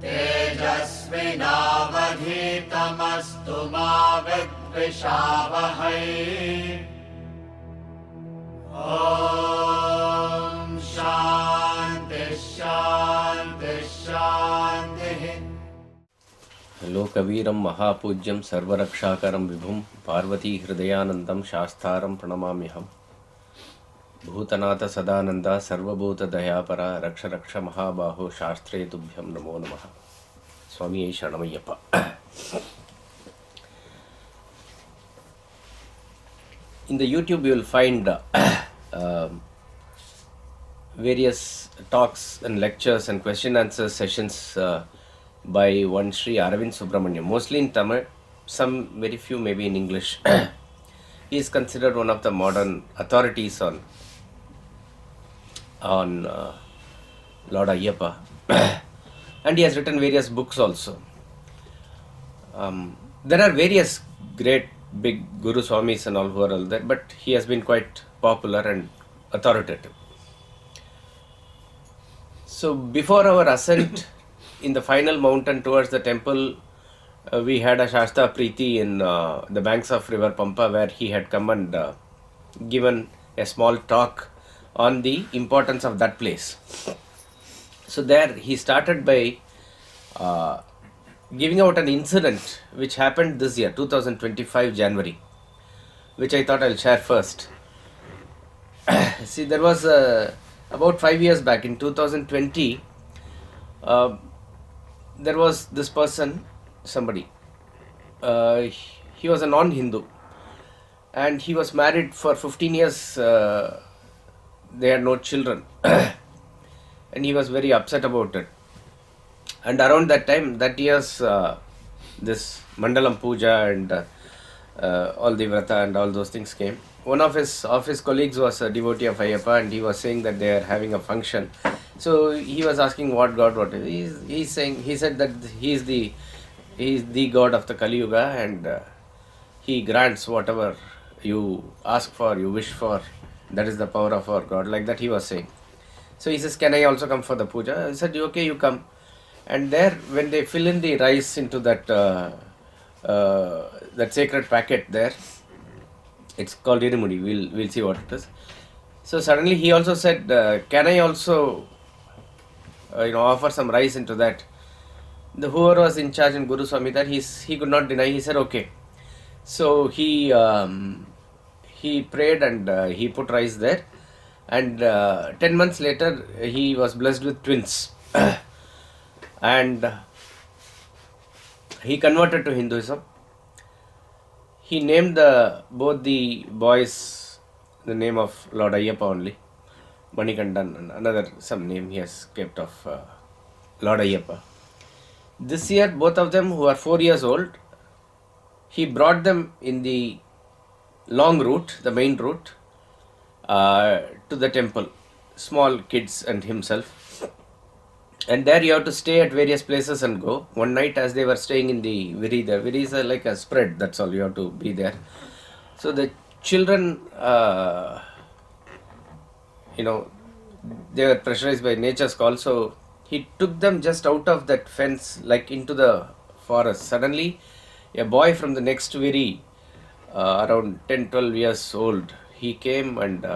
तेजस्विनावधीतमस्तु मा विद्विषावहै। ॐ शान्ति शान्ति शान्तिः। हेलो कबीरं महापूज्यं सर्वरक्षाकरं विभुं पार्वती हृदयानन्दं शास्तारं प्रणमाम्यहम्। भूतनाथ सदानंद सर्वभूत दयापरा रक्ष रक्ष महाबाहो शास्त्रे तुभ्यं नमो नमः। स्वामी शरणम Ayyappa. In the YouTube you will find various talks and lectures and question answer sessions by one Sri Aravind Subramaniam, mostly in Tamil, some very few maybe in English. He is considered one of the modern authorities on Lord Ayyappa and he has written various books also. There are various great big Guru Swamis and all who are all there, but he has been quite popular and authoritative. So before our ascent in the final mountain towards the temple, we had a Shasta Preeti in the banks of river Pampa, where he had come and given a small talk on the importance of that place. So there he started by giving out an incident which happened this year, 2025 January, which I thought I'll share first. See, there was about 5 years back in 2020, there was this person, somebody, he was a non-Hindu and he was married for 15 years. They had no children and he was very upset about it. And around that time, that year's this Mandalam Puja and all the Vrata and all those things came. One of his colleagues was a devotee of Ayyappa and he was saying that they are having a function. So he was asking what God, what is he's saying. He said that he is the God of the Kali Yuga and he grants whatever you ask for, you wish for. That is the power of our God. Like that he was saying. So he says, can I also come for the puja? I said, okay, you come. And there, when they fill in the rice into that that sacred packet there, it's called Irumudi. We'll see what it is. So suddenly he also said, can I also offer some rice into that? The whoever was in charge in Guru Swami that he could not deny. He said okay. So he prayed and he put rice there. And 10 months later, he was blessed with twins. And he converted to Hinduism. He named both the boys the name of Lord Ayyappa only. Manikandan and another some name he has kept of Lord Ayyappa. This year, both of them who are 4 years old, he brought them in the long route, the main route, to the temple. Small kids and himself. And there you have to stay at various places and go. One night as they were staying in the Viri, the Viri is like a spread, that's all, you have to be there. So the children, they were pressurized by nature's call. So he took them just out of that fence, like into the forest. Suddenly, a boy from the next Viri, around 10-12 years old, he came and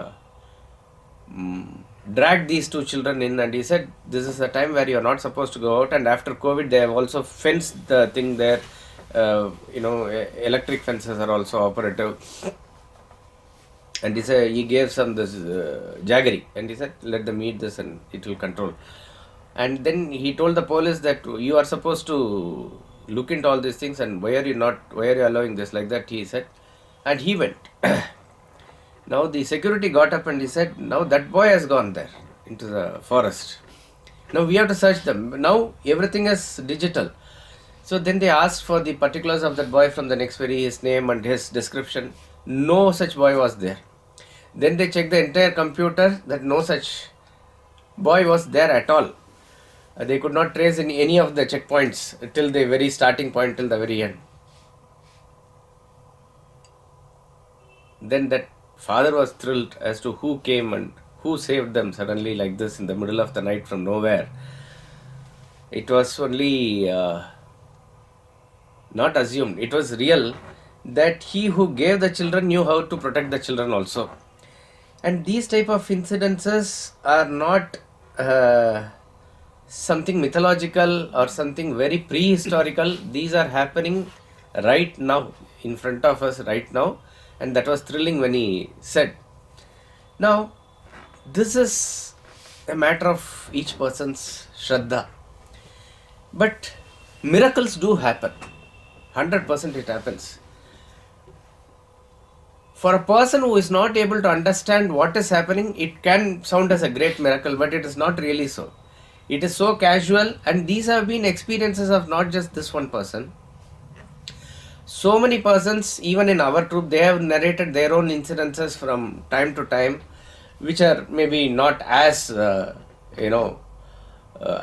dragged these two children in and he said, this is a time where you are not supposed to go out, and after COVID they have also fenced the thing there. Electric fences are also operative. And he gave some this jaggery and he said, let them eat this and it will control. And then he told the police that you are supposed to look into all these things and why are you allowing this, like that he said. And he went. Now the security got up and he said, now that boy has gone there into the forest. Now we have to search them. Now everything is digital. So then they asked for the particulars of that boy from the next Viri, his name and his description. No such boy was there. Then they checked the entire computer that no such boy was there at all. They could not trace in any of the checkpoints till the very starting point, till the very end. Then that father was thrilled as to who came and who saved them suddenly like this in the middle of the night from nowhere. It was only not assumed, it was real that he who gave the children knew how to protect the children also. And these type of incidences are not something mythological or something very prehistorical. These are happening right now in front of us right now, and that was thrilling when he said. Now, this is a matter of each person's Shraddha. But miracles do happen. 100% it happens. For a person who is not able to understand what is happening, it can sound as a great miracle, but it is not really so. It is so casual, and these have been experiences of not just this one person. So many persons, even in our troop, they have narrated their own incidences from time to time, which are maybe not as,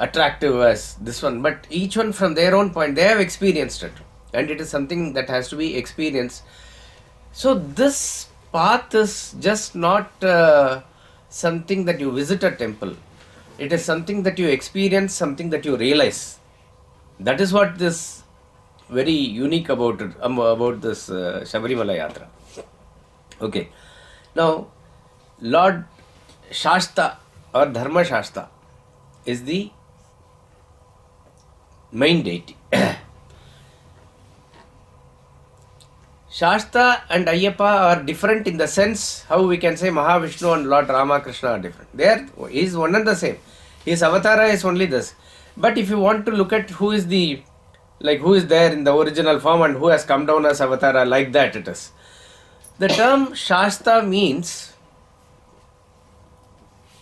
attractive as this one, but each one from their own point, they have experienced it, and it is something that has to be experienced. So this path is just not something that you visit a temple. It is something that you experience, something that you realize. That is what this very unique about it, about this Sabarimala Yatra. Okay. Now, Lord Shasta or Dharma Shasta is the main deity. Shasta and Ayyappa are different in the sense how we can say Mahavishnu and Lord Ramakrishna are different. There is one and the same. His avatara is only this. But if you want to look at who is there in the original form and who has come down as avatara, like that it is. The term Shasta means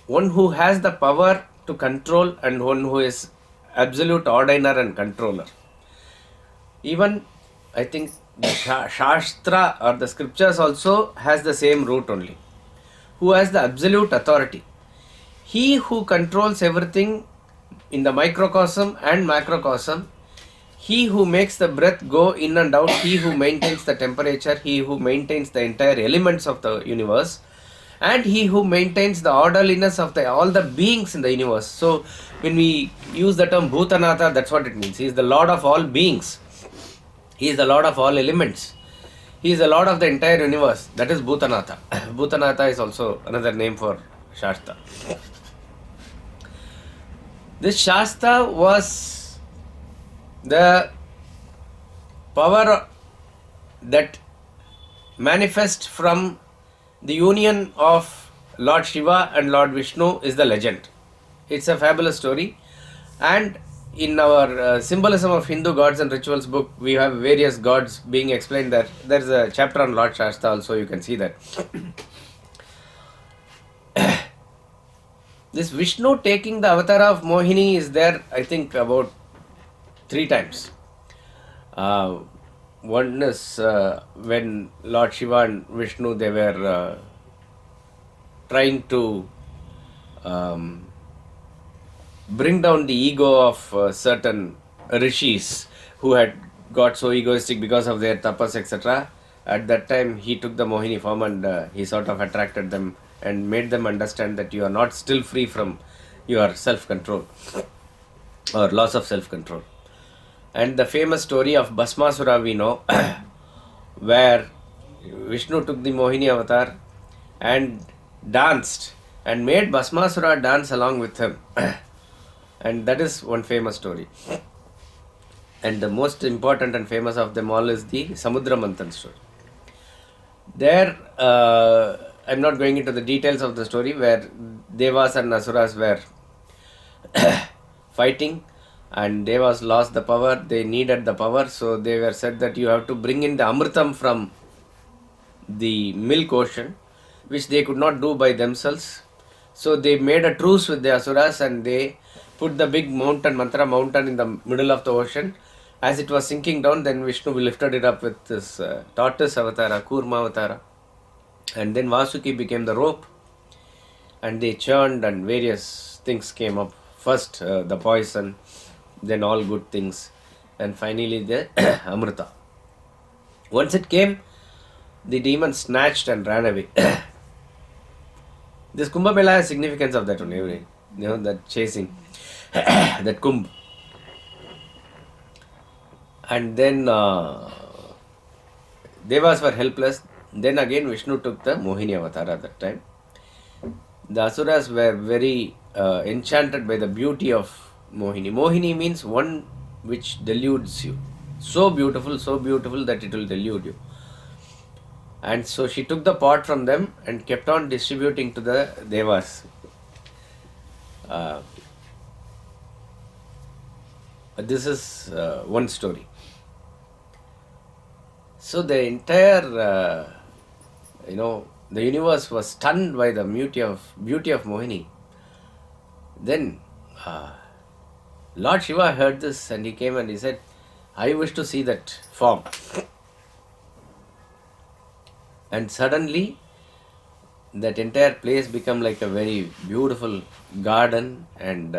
one who has the power to control and one who is absolute ordainer and controller. Even I think the Shastra or the scriptures also has the same root only. Who has the absolute authority. He who controls everything in the microcosm and macrocosm. He who makes the breath go in and out. He who maintains the temperature. He who maintains the entire elements of the universe. And he who maintains the orderliness of all the beings in the universe. So when we use the term Bhutanatha, that's what it means. He is the Lord of all beings. He is the Lord of all elements. He is the Lord of the entire universe. That is Bhutanatha. Bhutanatha is also another name for Shasta. This Shasta was the power that manifests from the union of Lord Shiva and Lord Vishnu is the legend. It's a fabulous story, and in our Symbolism of Hindu Gods and Rituals book, we have various gods being explained there. There's a chapter on Lord Shasta also, you can see that. This Vishnu taking the avatar of Mohini is there, I think, about 3 times. One is when Lord Shiva and Vishnu, they were trying to bring down the ego of certain rishis who had got so egoistic because of their tapas, etc. At that time, he took the Mohini form and he sort of attracted them and made them understand that you are not still free from your self-control or loss of self-control. And the famous story of Bhasmasura we know, where Vishnu took the Mohini avatar and danced and made Bhasmasura dance along with him. And that is one famous story. And the most important and famous of them all is the Samudra Manthan story. There, I'm not going into the details of the story, where Devas and Asuras were fighting, and Devas lost the power. They needed the power, so they were said that you have to bring in the Amritam from the milk ocean, which they could not do by themselves. So they made a truce with the Asuras and they put the big mountain, Mantra mountain, in the middle of the ocean. As it was sinking down, then Vishnu lifted it up with this tortoise avatara, Kurma avatara. And then Vasuki became the rope. And they churned and various things came up. First the poison, then all good things, and finally the Amrita. Once it came, the demon snatched and ran away. This Kumbh Mela has significance of that only, that chasing, that Kumbh. And then Devas were helpless. Then again Vishnu took the Mohini avatar at that time. The Asuras were very enchanted by the beauty of Mohini. Mohini means one which deludes you. So beautiful that it will delude you. And so she took the pot from them and kept on distributing to the Devas. This is one story. So the entire, the universe was stunned by the beauty of Mohini. Then Lord Shiva heard this and he came and he said, I wish to see that form. And suddenly that entire place became like a very beautiful garden, and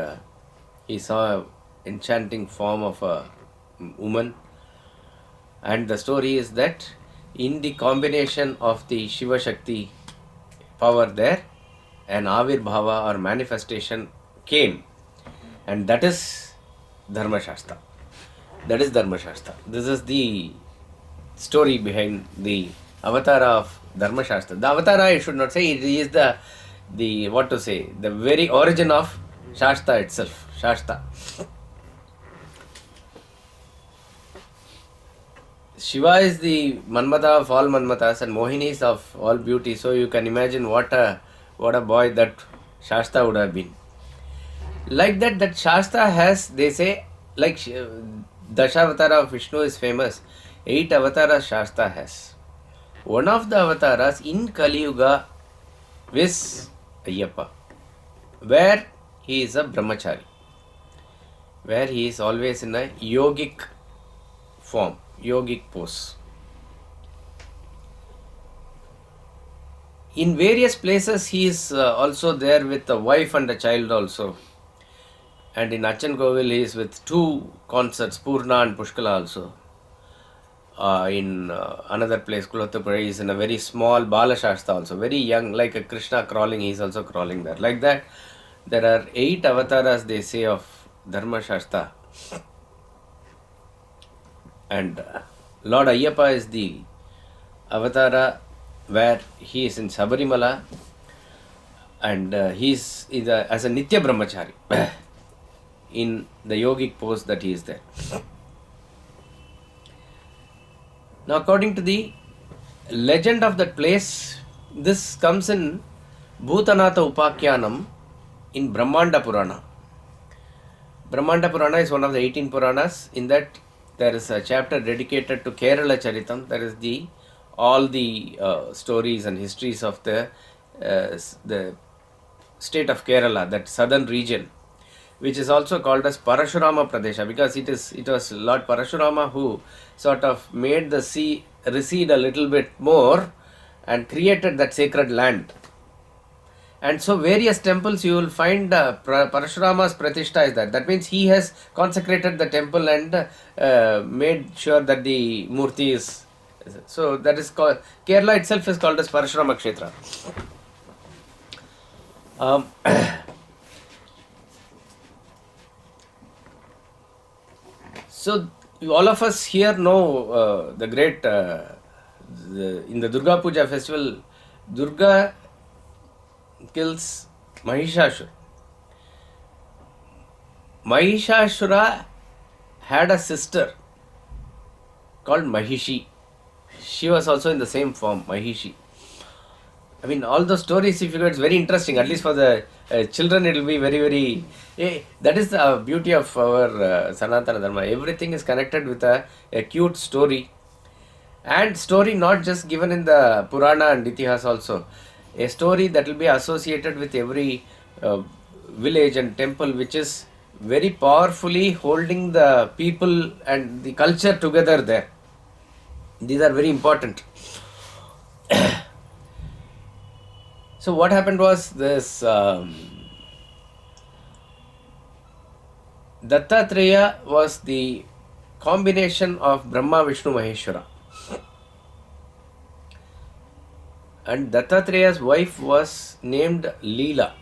he saw an enchanting form of a woman. And the story is that in the combination of the Shiva Shakti power there, an Avirbhava or manifestation came, and that is Dharma Shasta. That is Dharma Shasta. This is the story behind the Avatara of Dharma Shasta. The Avatara, I should not say, it is the the very origin of Shasta itself. Shasta. Shiva is the Manmata of all Manmatas and Mohini is of all beauty. So you can imagine what a boy that Shasta would have been. Like that Shasta has, they say, like Dashavatara of Vishnu is famous. 8 avatars Shasta has. One of the avatars in Kali Yuga is Ayyappa, where he is a brahmachari, where he is always in a yogic form, yogic pose. In various places he is also there with a wife and a child also. And in Achan Govil he is with 2 concerts, Purna and Pushkala also. In another place, Kulatapura, he is in a very small Bala Shasta also, very young, like a Krishna crawling, he is also crawling there. Like that, there are 8 avatars, they say, of Dharma Shasta. And Lord Ayyappa is the avatara where he is in Sabarimala, and he is as a Nitya Brahmachari in the yogic pose that he is there. Now, according to the legend of that place, this comes in Bhutanatha Upakyanam in Brahmanda Purana. Brahmanda Purana is one of the 18 Puranas. In that, there is a chapter dedicated to Kerala Charitam. That is all the stories and histories of the state of Kerala, that southern region, which is also called as Parashurama Pradesha, because it was Lord Parashurama who sort of made the sea recede a little bit more and created that sacred land. And so various temples you will find Parashurama's Pratishtha is that. That means he has consecrated the temple and made sure that the Murti is. So that is called, Kerala itself is called as Parashurama Kshetra. So all of us here know the great, in the Durga Puja festival, Durga kills Mahishashura. Mahishashura had a sister called Mahishi. She was also in the same form, Mahishi. I mean, all those stories, if you go, it's very interesting. At least for the children, it will be very, very... that is the beauty of our Sanatana Dharma. Everything is connected with a cute story. And story not just given in the Purana and Itihas also. A story that will be associated with every village and temple, which is very powerfully holding the people and the culture together there. These are very important. So what happened was this Dattatreya was the combination of Brahma, Vishnu, Maheshwara. And Dattatreya's wife was named Leela.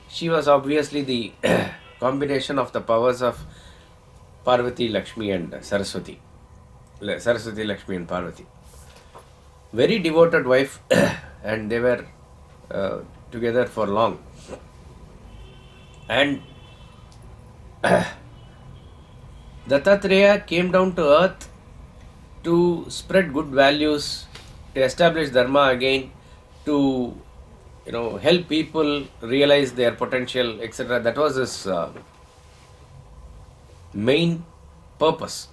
She was obviously the combination of the powers of Parvati, Lakshmi and Saraswati. Saraswati, Lakshmi and Parvati. Very devoted wife and they were together for long. And Dattatreya came down to earth to spread good values, to establish Dharma again, to help people realize their potential, etc. That was his main purpose.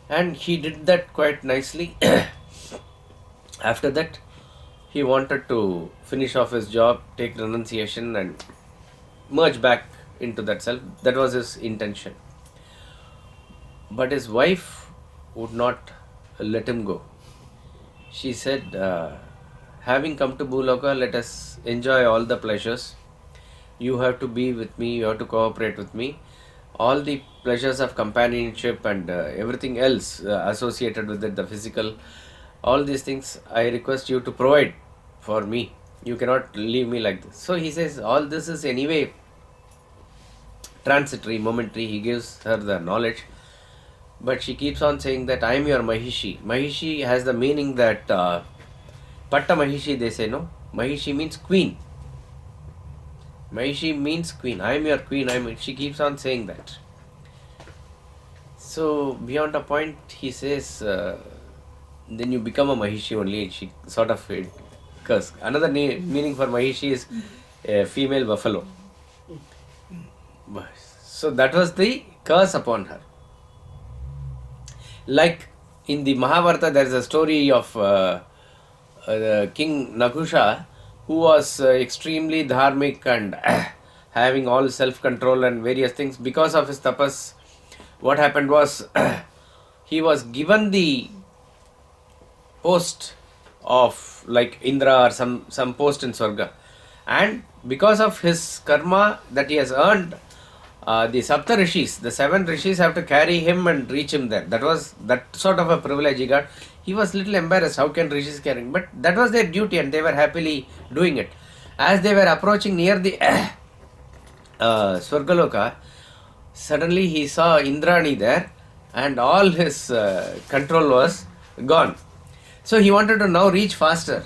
And he did that quite nicely. After that, he wanted to finish off his job, take renunciation and merge back into that self. That was his intention. But his wife would not let him go. She said, having come to Bhuloka, let us enjoy all the pleasures. You have to be with me, you have to cooperate with me. All the pleasures of companionship and everything else associated with it, the physical, all these things, I request you to provide for me. You cannot leave me like this. So he says, all this is anyway transitory, momentary. He gives her the knowledge. But she keeps on saying that I am your Mahishi. Mahishi has the meaning that Patta Mahishi, they say, no? Mahishi means queen. Mahishi means queen. I am your queen. She keeps on saying that. So beyond a point, he says, then you become a Mahishi only. She sort of curse. Another meaning for Mahishi is a female buffalo. So that was the curse upon her. Like in the Mahabharata, there is a story of King Nakusha, who was extremely dharmic and having all self-control and various things. Because of his tapas, what happened was he was given the post of like Indra or some post in Swarga. And because of his karma that he has earned, the Sapta Rishis, the 7 Rishis have to carry him and reach him there. That was that sort of a privilege he got. He was little embarrassed, how can Rishis carry him? But that was their duty and they were happily doing it. As they were approaching near the Swargaloka, suddenly he saw Indrani there and all his control was gone. So he wanted to now reach faster.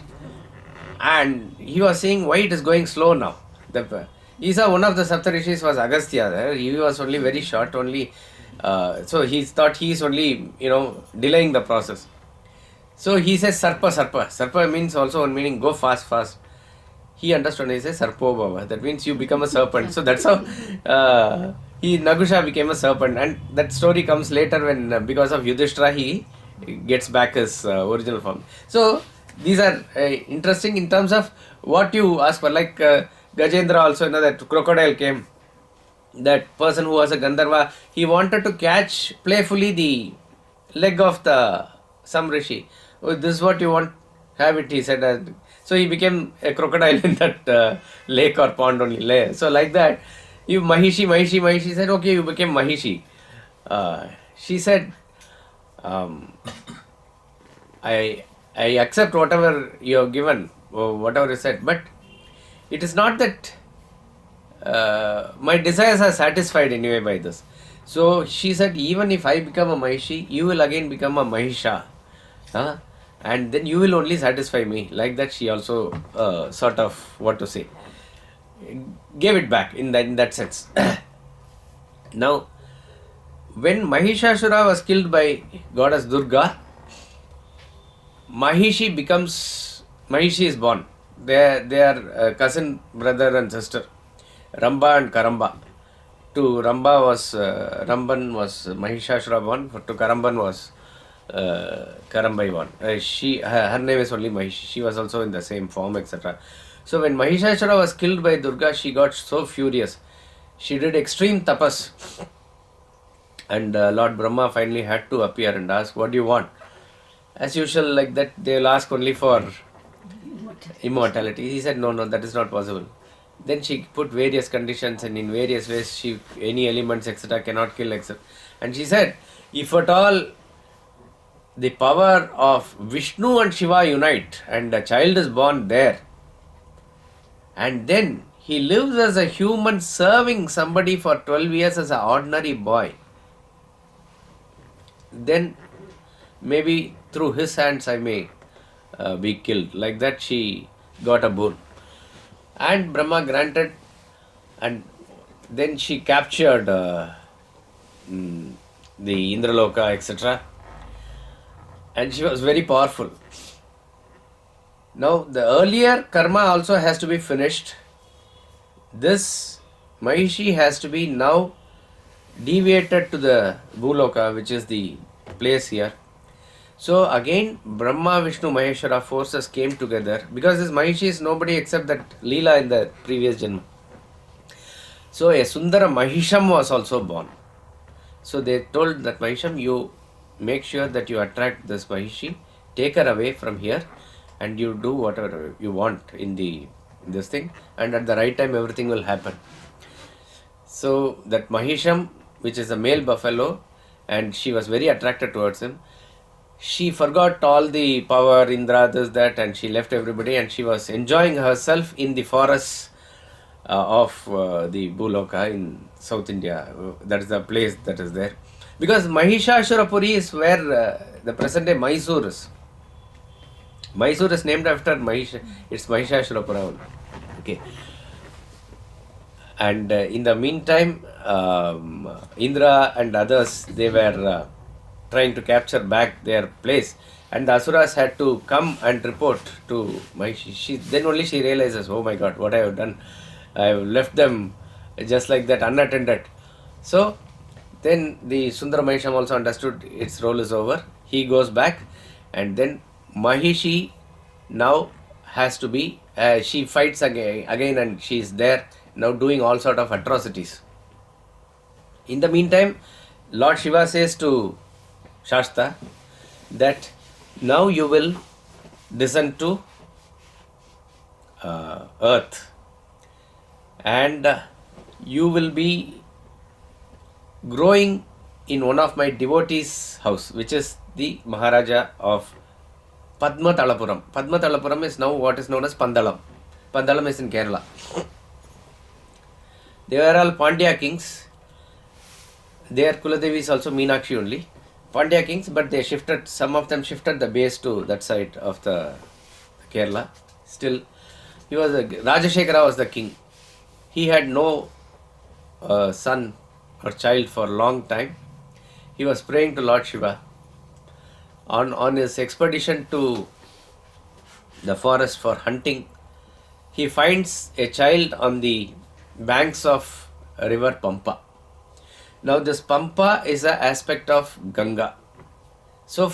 And he was saying why it is going slow now. He saw one of the Saptarishis was Agastya there. He was only very short, only. So he thought he is only, delaying the process. So he says Sarpa. Sarpa means also one meaning go fast. He understood. He says Sarpo Baba. That means you become a serpent. So that's how Nagusha became a serpent. And that story comes later when because of Yudhishthira he gets back his original form. So these are interesting in terms of what you ask for. Like Gajendra also, that crocodile came. That person who was a Gandharva, he wanted to catch playfully the leg of some rishi. Oh, this is what you want? Have it, he said. So he became a crocodile in that lake or pond only. So like that, you Mahishi said, okay, you became Mahishi. She said, I accept whatever you have given, or whatever you said, but it is not that my desires are satisfied anyway by this. So she said, even if I become a Mahishi, you will again become a Mahisha. And then you will only satisfy me. Like that she also sort of, gave it back in that sense. Now, when Mahishasura was killed by goddess Durga, Mahishi is born. They are cousin, brother and sister. Ramba and Karamba. To Ramban was Mahishasura born. To Karamban was Karambai born. Her name is only Mahishi. She was also in the same form, etc. So when Mahishasura was killed by Durga, she got so furious. She did extreme tapas. And Lord Brahma finally had to appear and ask, what do you want? As usual, like that, they will ask only for immortality. He said, no, that is not possible. Then she put various conditions and in various ways, any elements, etc. cannot kill, etc. And she said, if at all the power of Vishnu and Shiva unite and a child is born there, and then he lives as a human serving somebody for 12 years as an ordinary boy, then maybe through his hands I may be killed. Like that she got a boon. And Brahma granted, and then she captured the Indraloka, etc. And she was very powerful. Now the earlier karma also has to be finished. This Mahishi has to be now deviated to the Bhuloka, which is the place here. So again Brahma, Vishnu, Maheshwara forces came together, because this Mahishi is nobody except that Leela in the previous Janma. So a Sundara Mahisham was also born. So they told that Mahisham, you make sure that you attract this Mahishi, take her away from here, and you do whatever you want in this thing, and at the right time everything will happen. So that Mahisham, which is a male buffalo, and she was very attracted towards him. She forgot all the power, Indra, this, that, and she left everybody, and she was enjoying herself in the forests of the Bhuloka in South India. That is the place that is there. Because Mahishashurapuri is where the present day Mysore is. Mysore is named after Mahish. It's Mahishashurapura. Okay. And in the meantime, Indra and others, they were trying to capture back their place, and the Asuras had to come and report to Mahishi. Then only she realizes, oh my God, what I have done. I have left them just like that, unattended. So then the Sundara Mahisham also understood its role is over. He goes back, and then Mahishi now has to be, she fights again, and she is there now doing all sort of atrocities. In the meantime, Lord Shiva says to Shasta that now you will descend to earth, and you will be growing in one of my devotees' house, which is the Maharaja of Padmatalapuram. Padmatalapuram is now what is known as Pandalam. Pandalam is in Kerala. They were all Pandya kings. Their Kuladevi is also Meenakshi only. Pandya kings, but they shifted, some of them shifted the base to that side of the Kerala. Still, he was Rajashekara was the king. He had no son or child for a long time. He was praying to Lord Shiva. On his expedition to the forest for hunting, he finds a child on the banks of river Pampa. Now this Pampa is an aspect of Ganga. So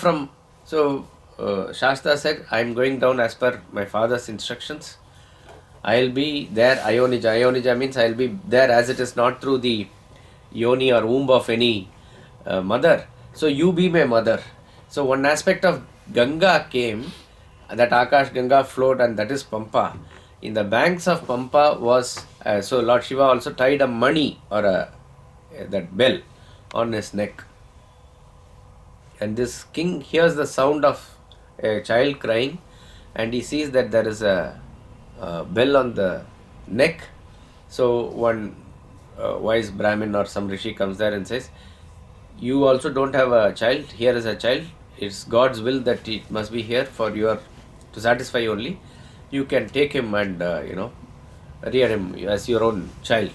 Shasta said, I am going down as per my father's instructions. I will be there, Ayonija. Ayonija means I will be there as it is not through the yoni or womb of any mother. So you be my mother. So one aspect of Ganga came, that Akash Ganga flowed, and that is Pampa. In the banks of Pampa was, so Lord Shiva also tied a mani or that bell on his neck. And this king hears the sound of a child crying, and he sees that there is a bell on the neck. So one wise Brahmin or some Rishi comes there and says, you also don't have a child, here is a child. It's God's will that it must be here for to satisfy only. You can take him and rear him as your own child.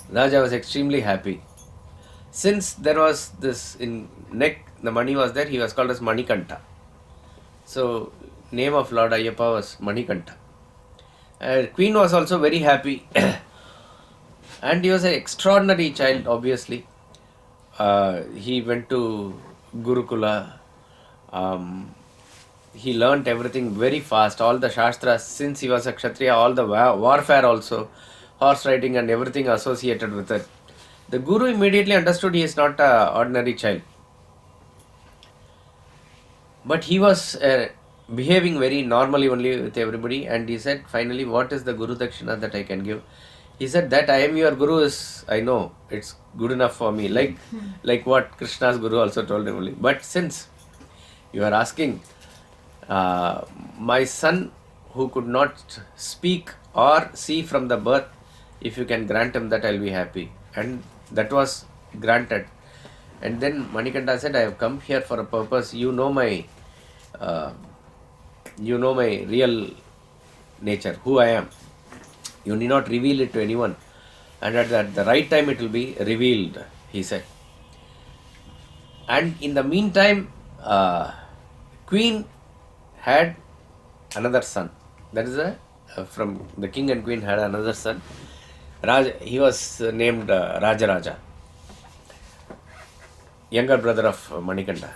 Raja was extremely happy. Since there was this in neck, the money was there, he was called as Manikanta. So name of Lord Ayyappa was Manikanta. Queen was also very happy. And he was an extraordinary child, obviously. He went to Gurukula. He learnt everything very fast, all the Shastras. Since he was a Kshatriya, all the warfare also, horse riding and everything associated with it. The Guru immediately understood he is not an ordinary child. But he was behaving very normally only with everybody, and he said, finally, what is the Guru Dakshina that I can give? He said that I am your guru is, I know, it's good enough for me. Like what Krishna's guru also told him only. But since you are asking, my son who could not speak or see from the birth, if you can grant him that, I'll be happy. And that was granted. And then Manikanta said, I have come here for a purpose. You know my real nature, who I am. You need not reveal it to anyone. And at the right time it will be revealed, he said. And in the meantime, Queen had another son. That is from the king and queen had another son. He was named Rajaraja, younger brother of Manikanta.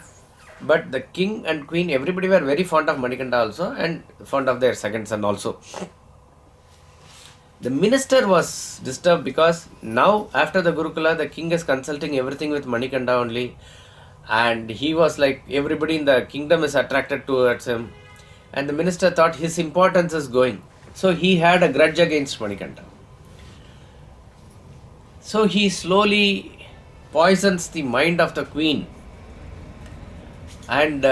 But the king and queen, everybody were very fond of Manikanta also and fond of their second son also. The minister was disturbed because now after the Gurukula, the king is consulting everything with Manikanta only. And he was like, everybody in the kingdom is attracted towards him. And the minister thought his importance is going. So he had a grudge against Manikanta. So he slowly poisons the mind of the queen. And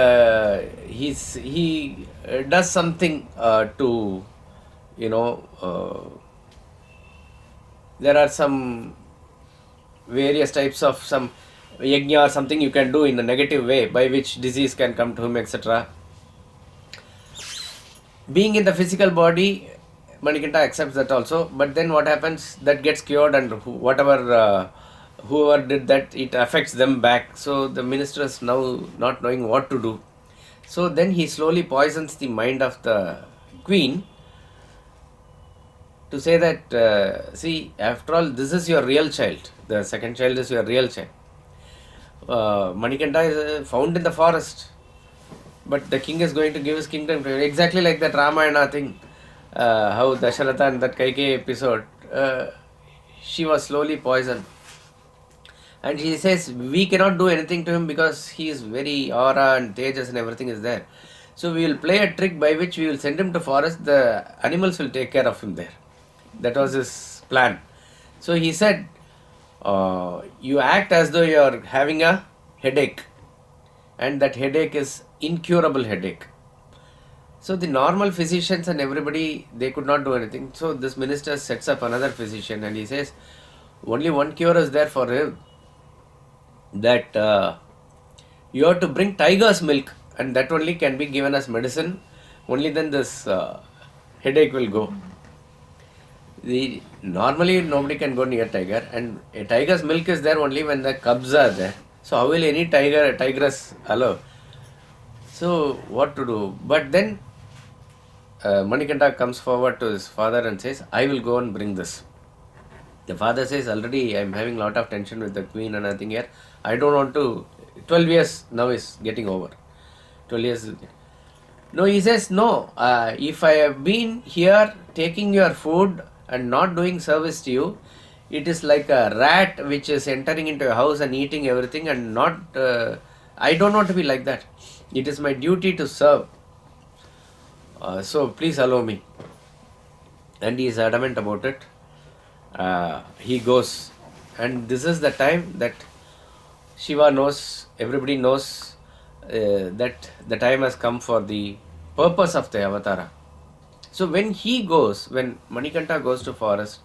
he does something to, there are some various types of some yajna or something you can do in a negative way by which disease can come to him, etc. Being in the physical body, Manikanta accepts that also, but then what happens, that gets cured, and whoever did that, it affects them back. So the minister is now not knowing what to do. So then he slowly poisons the mind of the queen to say that, see, after all, this is your real child. The second child is your real child. Manikanta is found in the forest, but the king is going to give his kingdom to him. Exactly like that Ramayana thing, how Dasharatha and that Kaikeyi episode, she was slowly poisoned. And she says, we cannot do anything to him because he is very aura and tejas and everything is there. So we will play a trick by which we will send him to forest, the animals will take care of him there. That was his plan. So he said, you act as though you are having a headache, and that headache is incurable headache. So the normal physicians and everybody, they could not do anything. So this minister sets up another physician and he says, only one cure is there for him, that you have to bring tiger's milk, and that only can be given as medicine. Only then this headache will go. Normally nobody can go near tiger, and a tiger's milk is there only when the cubs are there. So how will any tigress allow? So what to do? But then Manikanta comes forward to his father and says, I will go and bring this. The father says, already I am having a lot of tension with the queen and nothing here. I don't want to. 12 years now is getting over. 12 years. No, he says, no. If I have been here taking your food and not doing service to you, it is like a rat which is entering into your house and eating everything, and not. I don't want to be like that. It is my duty to serve. So please allow me. And he is adamant about it. He goes, and this is the time that Shiva knows, everybody knows that the time has come for the purpose of the Avatara. So when Manikanta goes to forest,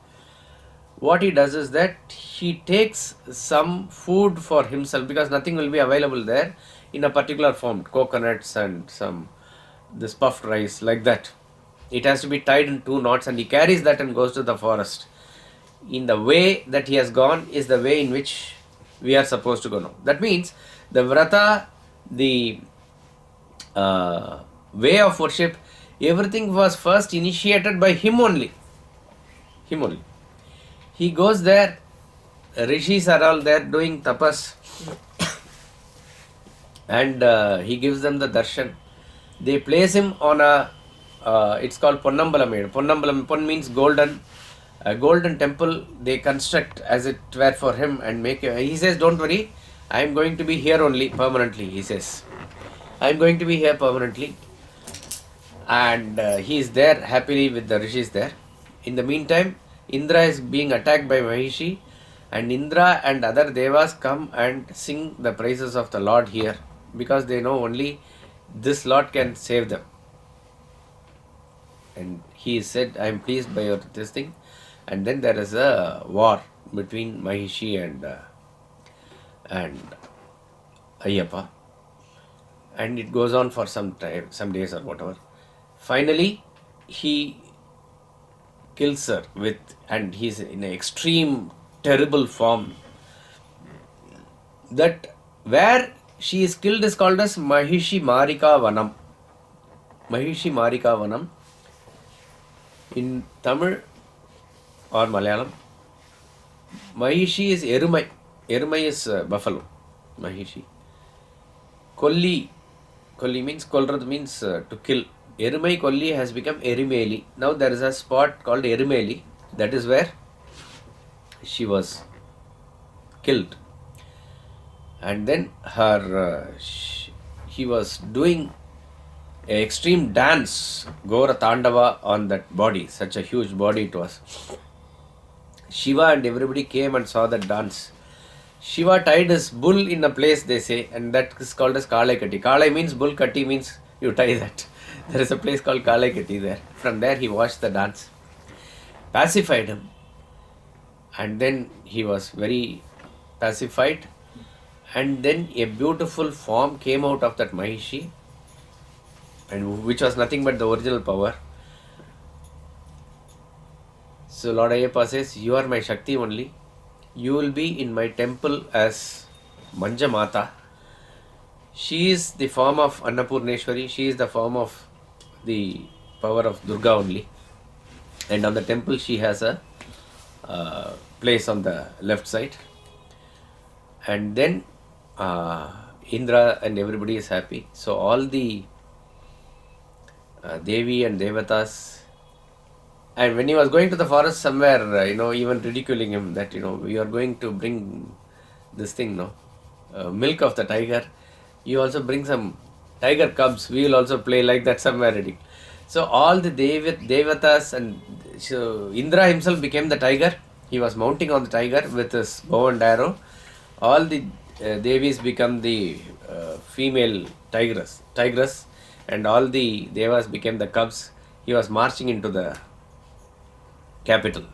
what he does is that he takes some food for himself, because nothing will be available there in a particular form, coconuts and this puffed rice, like that. It has to be tied in 2 knots, and he carries that and goes to the forest. In the way that he has gone is the way in which we are supposed to go now. That means the vrata, the way of worship, everything was first initiated by him only. Him only. He goes there, rishis are all there doing tapas, and he gives them the darshan. They place him on it's called Ponnambalam. Pon means golden. A golden temple they construct as it were for him and make. He says, don't worry, I am going to be here only permanently. He says, I am going to be here permanently. And he is there happily with the rishis there. In the meantime, Indra is being attacked by Mahishi, and Indra and other devas come and sing the praises of the Lord here, because they know only this Lord can save them. And he said, I am pleased by your this thing. And then there is a war between Mahishi and Ayyappa, and it goes on for some time, some days or whatever. Finally, he kills her and he's in an extreme, terrible form. That where she is killed is called as Mahishi Marika Vanam. Mahishi Marika Vanam. In Tamil or Malayalam, Mahishi is Erumai. Erumai is buffalo. Mahishi. Kolli means Kolrad means to kill. Erumai Kolli has become Erimeli. Now there is a spot called Erimeli. That is where she was killed. And then he was doing an extreme dance, Gora Tandava, on that body. Such a huge body it was. Shiva and everybody came and saw that dance. Shiva tied his bull in a place, they say, and that is called as Kalai Kati. Kalai means bull, Kati means you tie that. There is a place called Kalai Kati there. From there he watched the dance, pacified him, and then he was very pacified, and then a beautiful form came out of that Mahishi, and which was nothing but the original power. So Lord Ayyappa says, you are my Shakti only. You will be in my temple as Manja Mata. She is the form of Annapurneshwari. She is the form of the power of Durga only. And on the temple she has a place on the left side. And then Indra and everybody is happy. So all the Devi and Devatas. And when he was going to the forest somewhere, even ridiculing him that, we are going to bring this thing, milk of the tiger. You also bring some tiger cubs. We will also play like that somewhere. Ridiculous. So all the Devatas and so Indra himself became the tiger. He was mounting on the tiger with his bow and arrow. All the Devis become the female tigress, and all the Devas became the cubs. He was marching into the capital.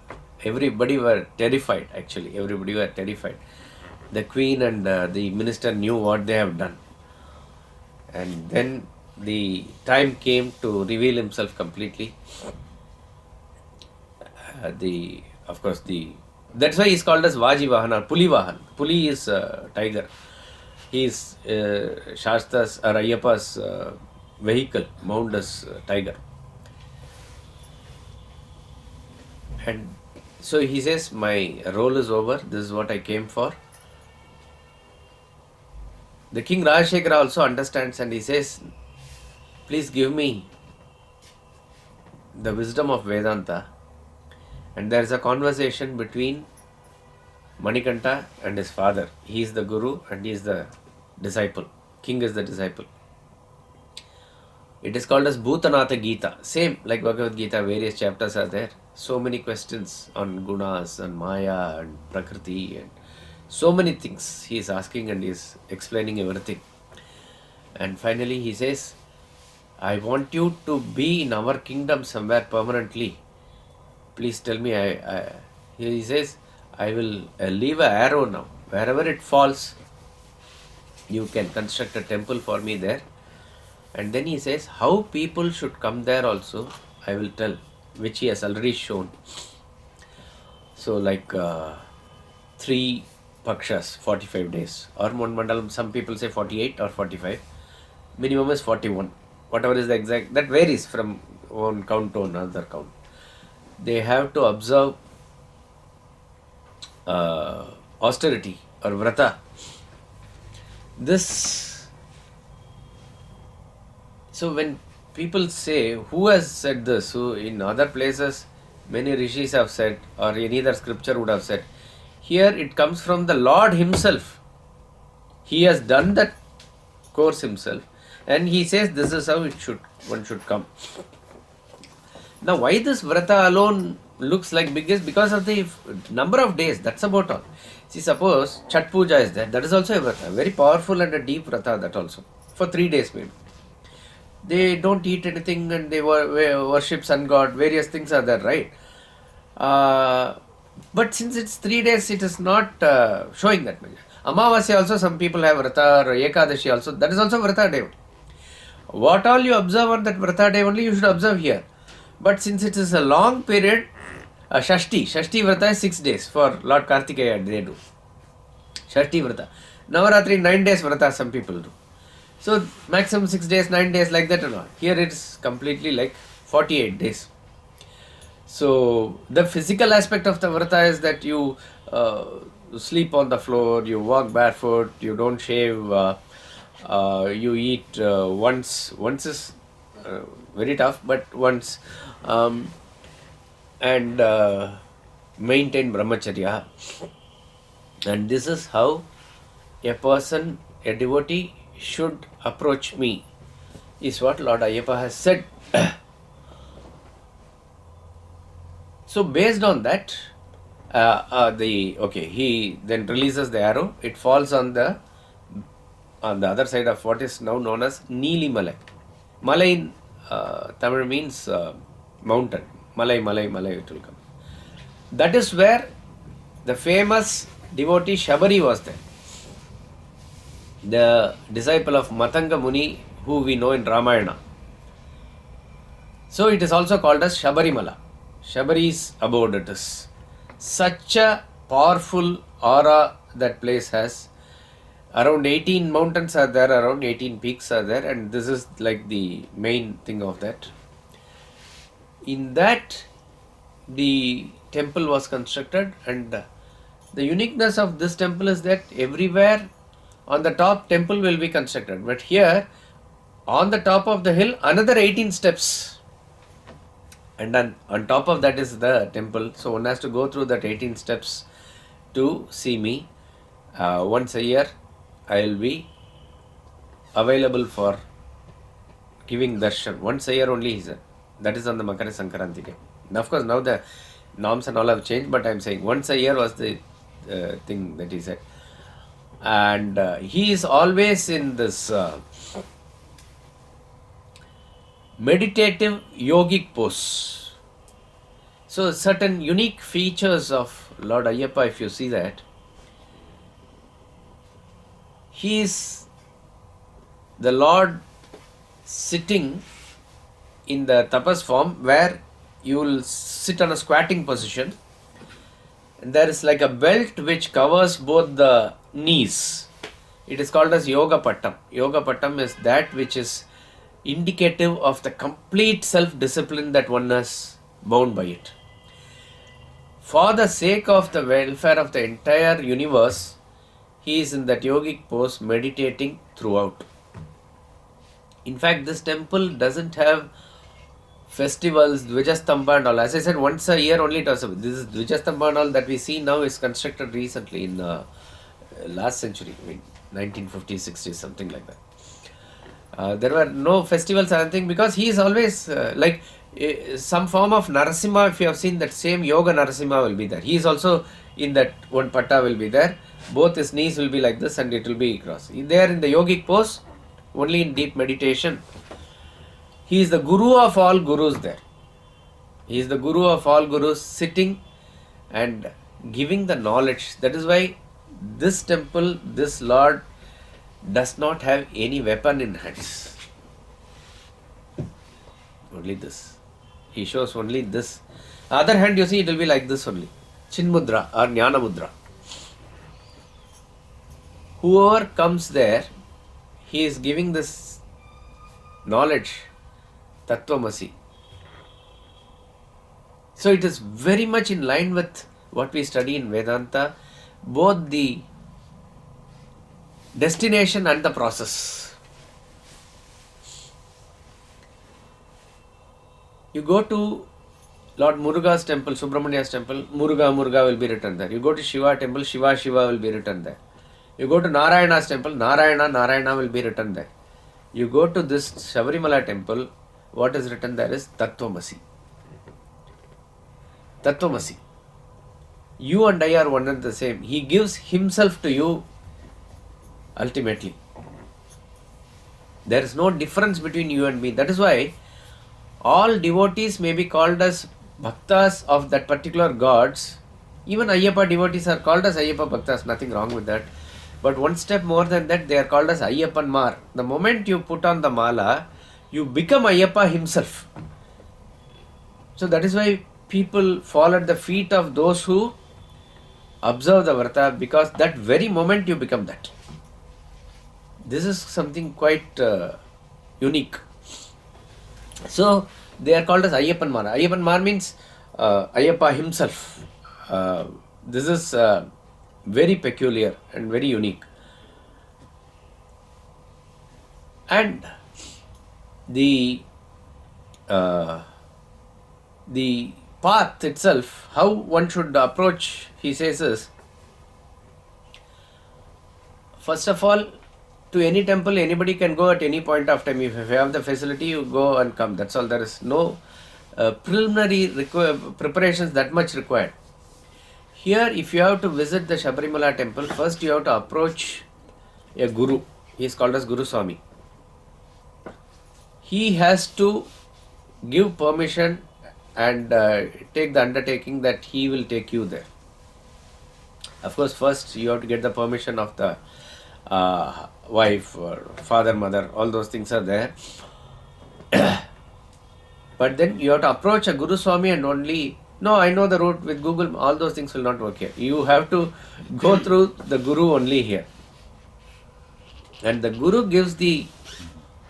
Everybody were terrified, actually. Everybody were terrified. The queen and the minister knew what they have done. And then the time came to reveal himself completely. That's why he's called as Vajivahan or Pulivahan. Puli is tiger. He is Shasta's or Ayyappa's vehicle, mounted as tiger. And so he says, my role is over. This is what I came for. The king Rajashekara also understands, and he says, please give me the wisdom of Vedanta. And there is a conversation between Manikanta and his father. He is the guru and he is the disciple. King is the disciple. It is called as Bhutanatha Gita. Same like Bhagavad Gita, various chapters are there. So many questions on gunas and maya and prakriti and so many things he is asking, and he is explaining everything. And finally he says, I want you to be in our kingdom somewhere permanently. Please tell me. He says, I will leave an arrow now. Wherever it falls, you can construct a temple for me there. And then he says, how people should come there also, I will tell, which he has already shown. So like 3 Pakshas, 45 days. Or one mandalam, some people say 48 or 45. Minimum is 41. Whatever is the exact, that varies from one count to another count. They have to observe austerity or vrata. So when people say, who has said this? Who in other places many rishis have said, or any other scripture would have said. Here it comes from the Lord himself. He has done that course himself, and he says this is how one should come. Now why this vrata alone looks like biggest because of the number of days. That's about all. See, suppose Chhat Puja is there. That is also a vrata. Very powerful and a deep vrata, that also. For 3 days maybe. They don't eat anything and they worship sun god. Various things are there, right? But since it's 3 days, it is not showing that much. Amavasya also, some people have vrata, or Ekadashi also. That is also vrata day. What all you observe on that vrata day only, you should observe here. But since it is a long period, Shashti vrata is 6 days for Lord Kartikeya, they do. Shashti vrata. Navaratri, 9 days vrata some people do. So maximum 6 days, 9 days, like that and all. Here it is completely like 48 days. So the physical aspect of the vrata is that you sleep on the floor, you walk barefoot, you don't shave, you eat once is very tough, but once, and maintain brahmacharya. And this is how a person, a devotee, should approach me, is what Lord Ayyappa has said. So based on that, he then releases the arrow. It falls on the other side of what is now known as Neeli Malai. Malai in Tamil means mountain. Malai it will come. That is where the famous devotee Shabari was there. The disciple of Matanga Muni, who we know in Ramayana. So it is also called as Sabarimala. Shabari's abode it is. Such a powerful aura that place has. Around 18 mountains are there, around 18 peaks are there, and this is like the main thing of that. In that, the temple was constructed, and the uniqueness of this temple is that everywhere on the top temple will be constructed. But here, on the top of the hill, another 18 steps. And then on top of that is the temple. So one has to go through that 18 steps to see me. Once a year, I will be available for giving darshan. Once a year only, he said. That is on the Makara Sankranti day. Now, of course, now the norms and all have changed, but I am saying once a year was the thing that he said. And he is always in this meditative yogic pose. So certain unique features of Lord Ayyappa, if you see that, he is the Lord sitting in the tapas form where you will sit on a squatting position, and there is like a belt which covers both the knees. It is called as Yoga Pattam. Yoga Pattam is that which is indicative of the complete self-discipline that one is bound by it. For the sake of the welfare of the entire universe, he is in that yogic pose meditating throughout. In fact, this temple doesn't have festivals, Dvijastambha and all. As I said, once a year only it was. This is Dvijastambha and all that we see now is constructed recently in last century, 1950s, 60s, something like that. There were no festivals or anything because he is always like some form of Narasimha. If you have seen that same Yoga Narasimha will be there. He is also in that one patta will be there. Both his knees will be like this and it will be crossed. There in the yogic pose, only in deep meditation. He is the Guru of all Gurus there. He is the Guru of all Gurus sitting and giving the knowledge. That is why this temple, this Lord does not have any weapon in hands. Only this. He shows only this. Other hand, you see, it will be like this only. Chinmudra or Jnana-Mudra. Whoever comes there, he is giving this knowledge, Tattvamasi. So it is very much in line with what we study in Vedanta, both the destination and the process. You go to Lord Muruga's temple, Subramania's temple, Muruga will be written there. You go to Shiva temple, Shiva will be written there. You go to Narayana's temple, Narayana will be written there. You go to this Sabarimala temple, what is written there is Tattvamasi. Tattvamasi. You and I are one and the same. He gives himself to you ultimately. There is no difference between you and me. That is why all devotees may be called as bhaktas of that particular gods. Even Ayyappa devotees are called as Ayyappa bhaktas, nothing wrong with that. But one step more than that, they are called as Ayyappanmar. The moment you put on the mala, you become Ayyappa himself. So that is why people fall at the feet of those who observe the vrata, because that very moment you become that. This is something quite unique. So they are called as Ayyappanmar. Ayyappanmar means Ayyappa himself. This is very peculiar and very unique. And the path itself, how one should approach, he says, is first of all, to any temple anybody can go at any point of time. If you have the facility, you go and come. That's all. There is no preliminary preparations that much required. Here, if you have to visit the Sabarimala temple, first you have to approach a guru. He is called as Guru Swami. He has to give permission and take the undertaking that he will take you there. Of course, first you have to get the permission of the wife or father, mother, all those things are there. But then you have to approach a Guru Swami and only, no, I know the route with Google, all those things will not work here. You have to go through the Guru only here. And the Guru gives the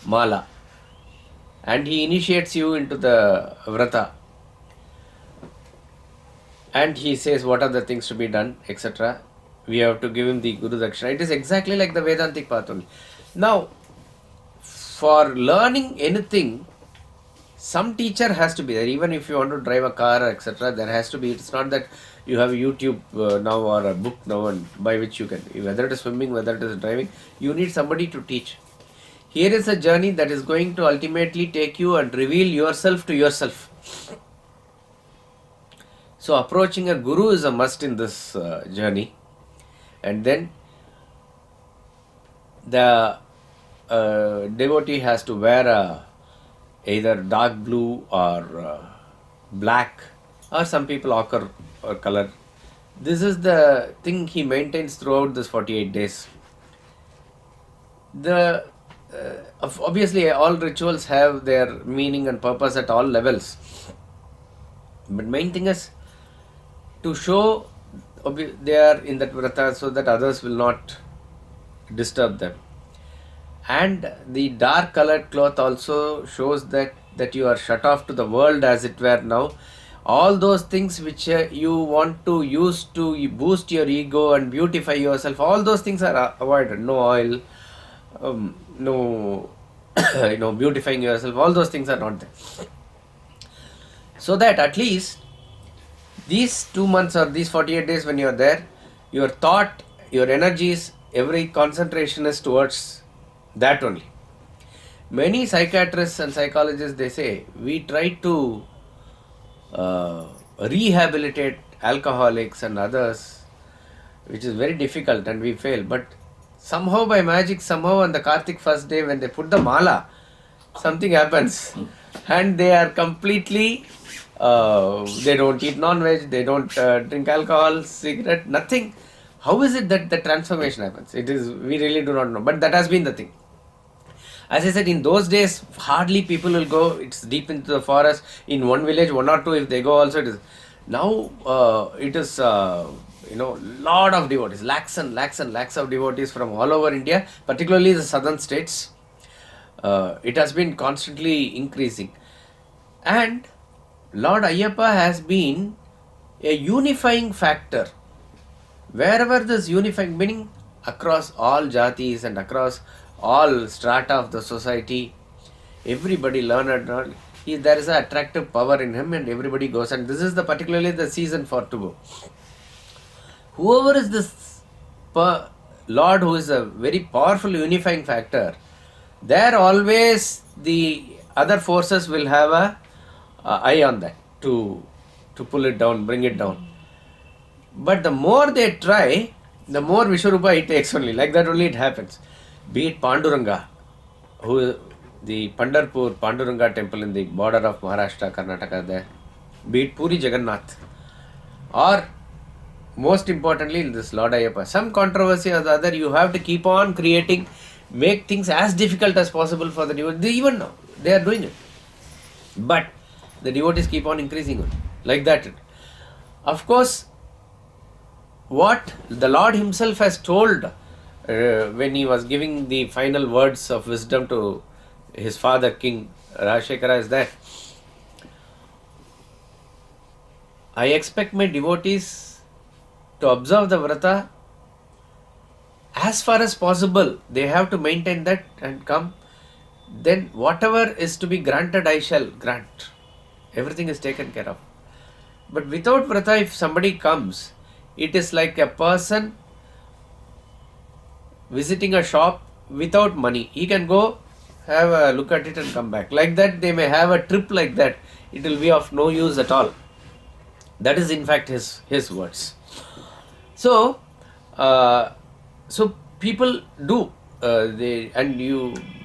mala and he initiates you into the vrata. And he says what are the things to be done, etc. We have to give him the Guru Dakshina. It is exactly like the Vedantic path only. Now, for learning anything, some teacher has to be there. Even if you want to drive a car, etc., there has to be. It's not that you have a YouTube now or a book now and by which you can, whether it is swimming, whether it is driving, you need somebody to teach. Here is a journey that is going to ultimately take you and reveal yourself to yourself. So approaching a guru is a must in this journey. And then the devotee has to wear either dark blue or black, or some people ochre or color. This is the thing he maintains throughout this 48 days. Obviously all rituals have their meaning and purpose at all levels. But main thing is to show they are in that vrata so that others will not disturb them. And the dark colored cloth also shows that you are shut off to the world, as it were now. All those things which you want to use to boost your ego and beautify yourself, all those things are avoided. No oil, no beautifying yourself, all those things are not there. So that at least these 2 months or these 48 days when you are there, your thought, your energies, every concentration is towards that only. Many psychiatrists and psychologists, they say, we try to rehabilitate alcoholics and others, which is very difficult and we fail. But somehow by magic, somehow on the Kartik first day when they put the mala, something happens and they are completely, they don't eat non-veg, they don't drink alcohol, cigarette, nothing. How is it that the transformation happens? It is, we really do not know, but that has been the thing. As I said, in those days, hardly people will go, it's deep into the forest, in one village, 1 or 2, if they go also it is. Now, it is, lot of devotees, lakhs and lakhs and lakhs of devotees from all over India, particularly the southern states. It has been constantly increasing. And Lord Ayyappa has been a unifying factor. Wherever this unifying, meaning across all jatis and across all strata of the society, everybody learned, there is an attractive power in him and everybody goes, and this is particularly the season for to go. Whoever is this Lord who is a very powerful unifying factor, there always the other forces will have a eye on that to to pull it down, bring it down. But the more they try, the more Vishwarupa he takes only. Like that only it happens. Be it Panduranga, who the Pandharpur Panduranga temple in the border of Maharashtra, Karnataka there. Be it Puri Jagannath. Or most importantly, this Lord Ayyappa. Some controversy or the other, you have to keep on creating, make things as difficult as possible for the devotees. Even now, they are doing it. But the devotees keep on increasing it. Like that. Of course, what the Lord himself has told when he was giving the final words of wisdom to his father, King Rajashekara, is that I expect my devotees to observe the vrata as far as possible. They have to maintain that and come. Then whatever is to be granted, I shall grant. Everything is taken care of. But without vrata, if somebody comes, it is like a person visiting a shop without money. He can go have a look at it and come back. Like that, they may have a trip like that. It will be of no use at all. That is in fact his words. So people do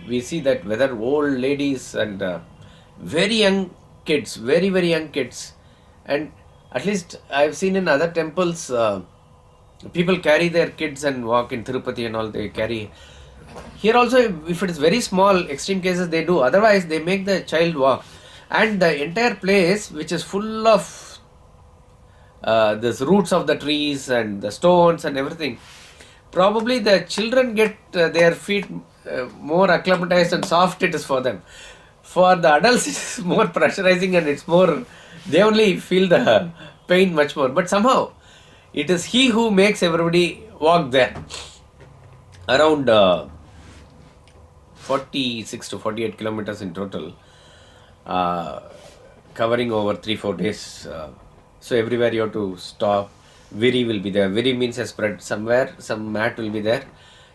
we see that whether old ladies and very young kids, very young kids, and at least I've seen in other temples, people carry their kids and walk in Tirupati and all. They carry. Here also, if it is very small, extreme cases they do. Otherwise, they make the child walk, and the entire place, which is full of the roots of the trees and the stones and everything. Probably the children get their feet more acclimatized and soft. It is for them. For the adults, it is more pressurizing and it's more. They only feel the pain much more. But somehow, it is he who makes everybody walk there. Around 46 to 48 kilometers in total, covering over 3-4 days. So everywhere you have to stop. Viri will be there. Viri means a spread. Somewhere, some mat will be there.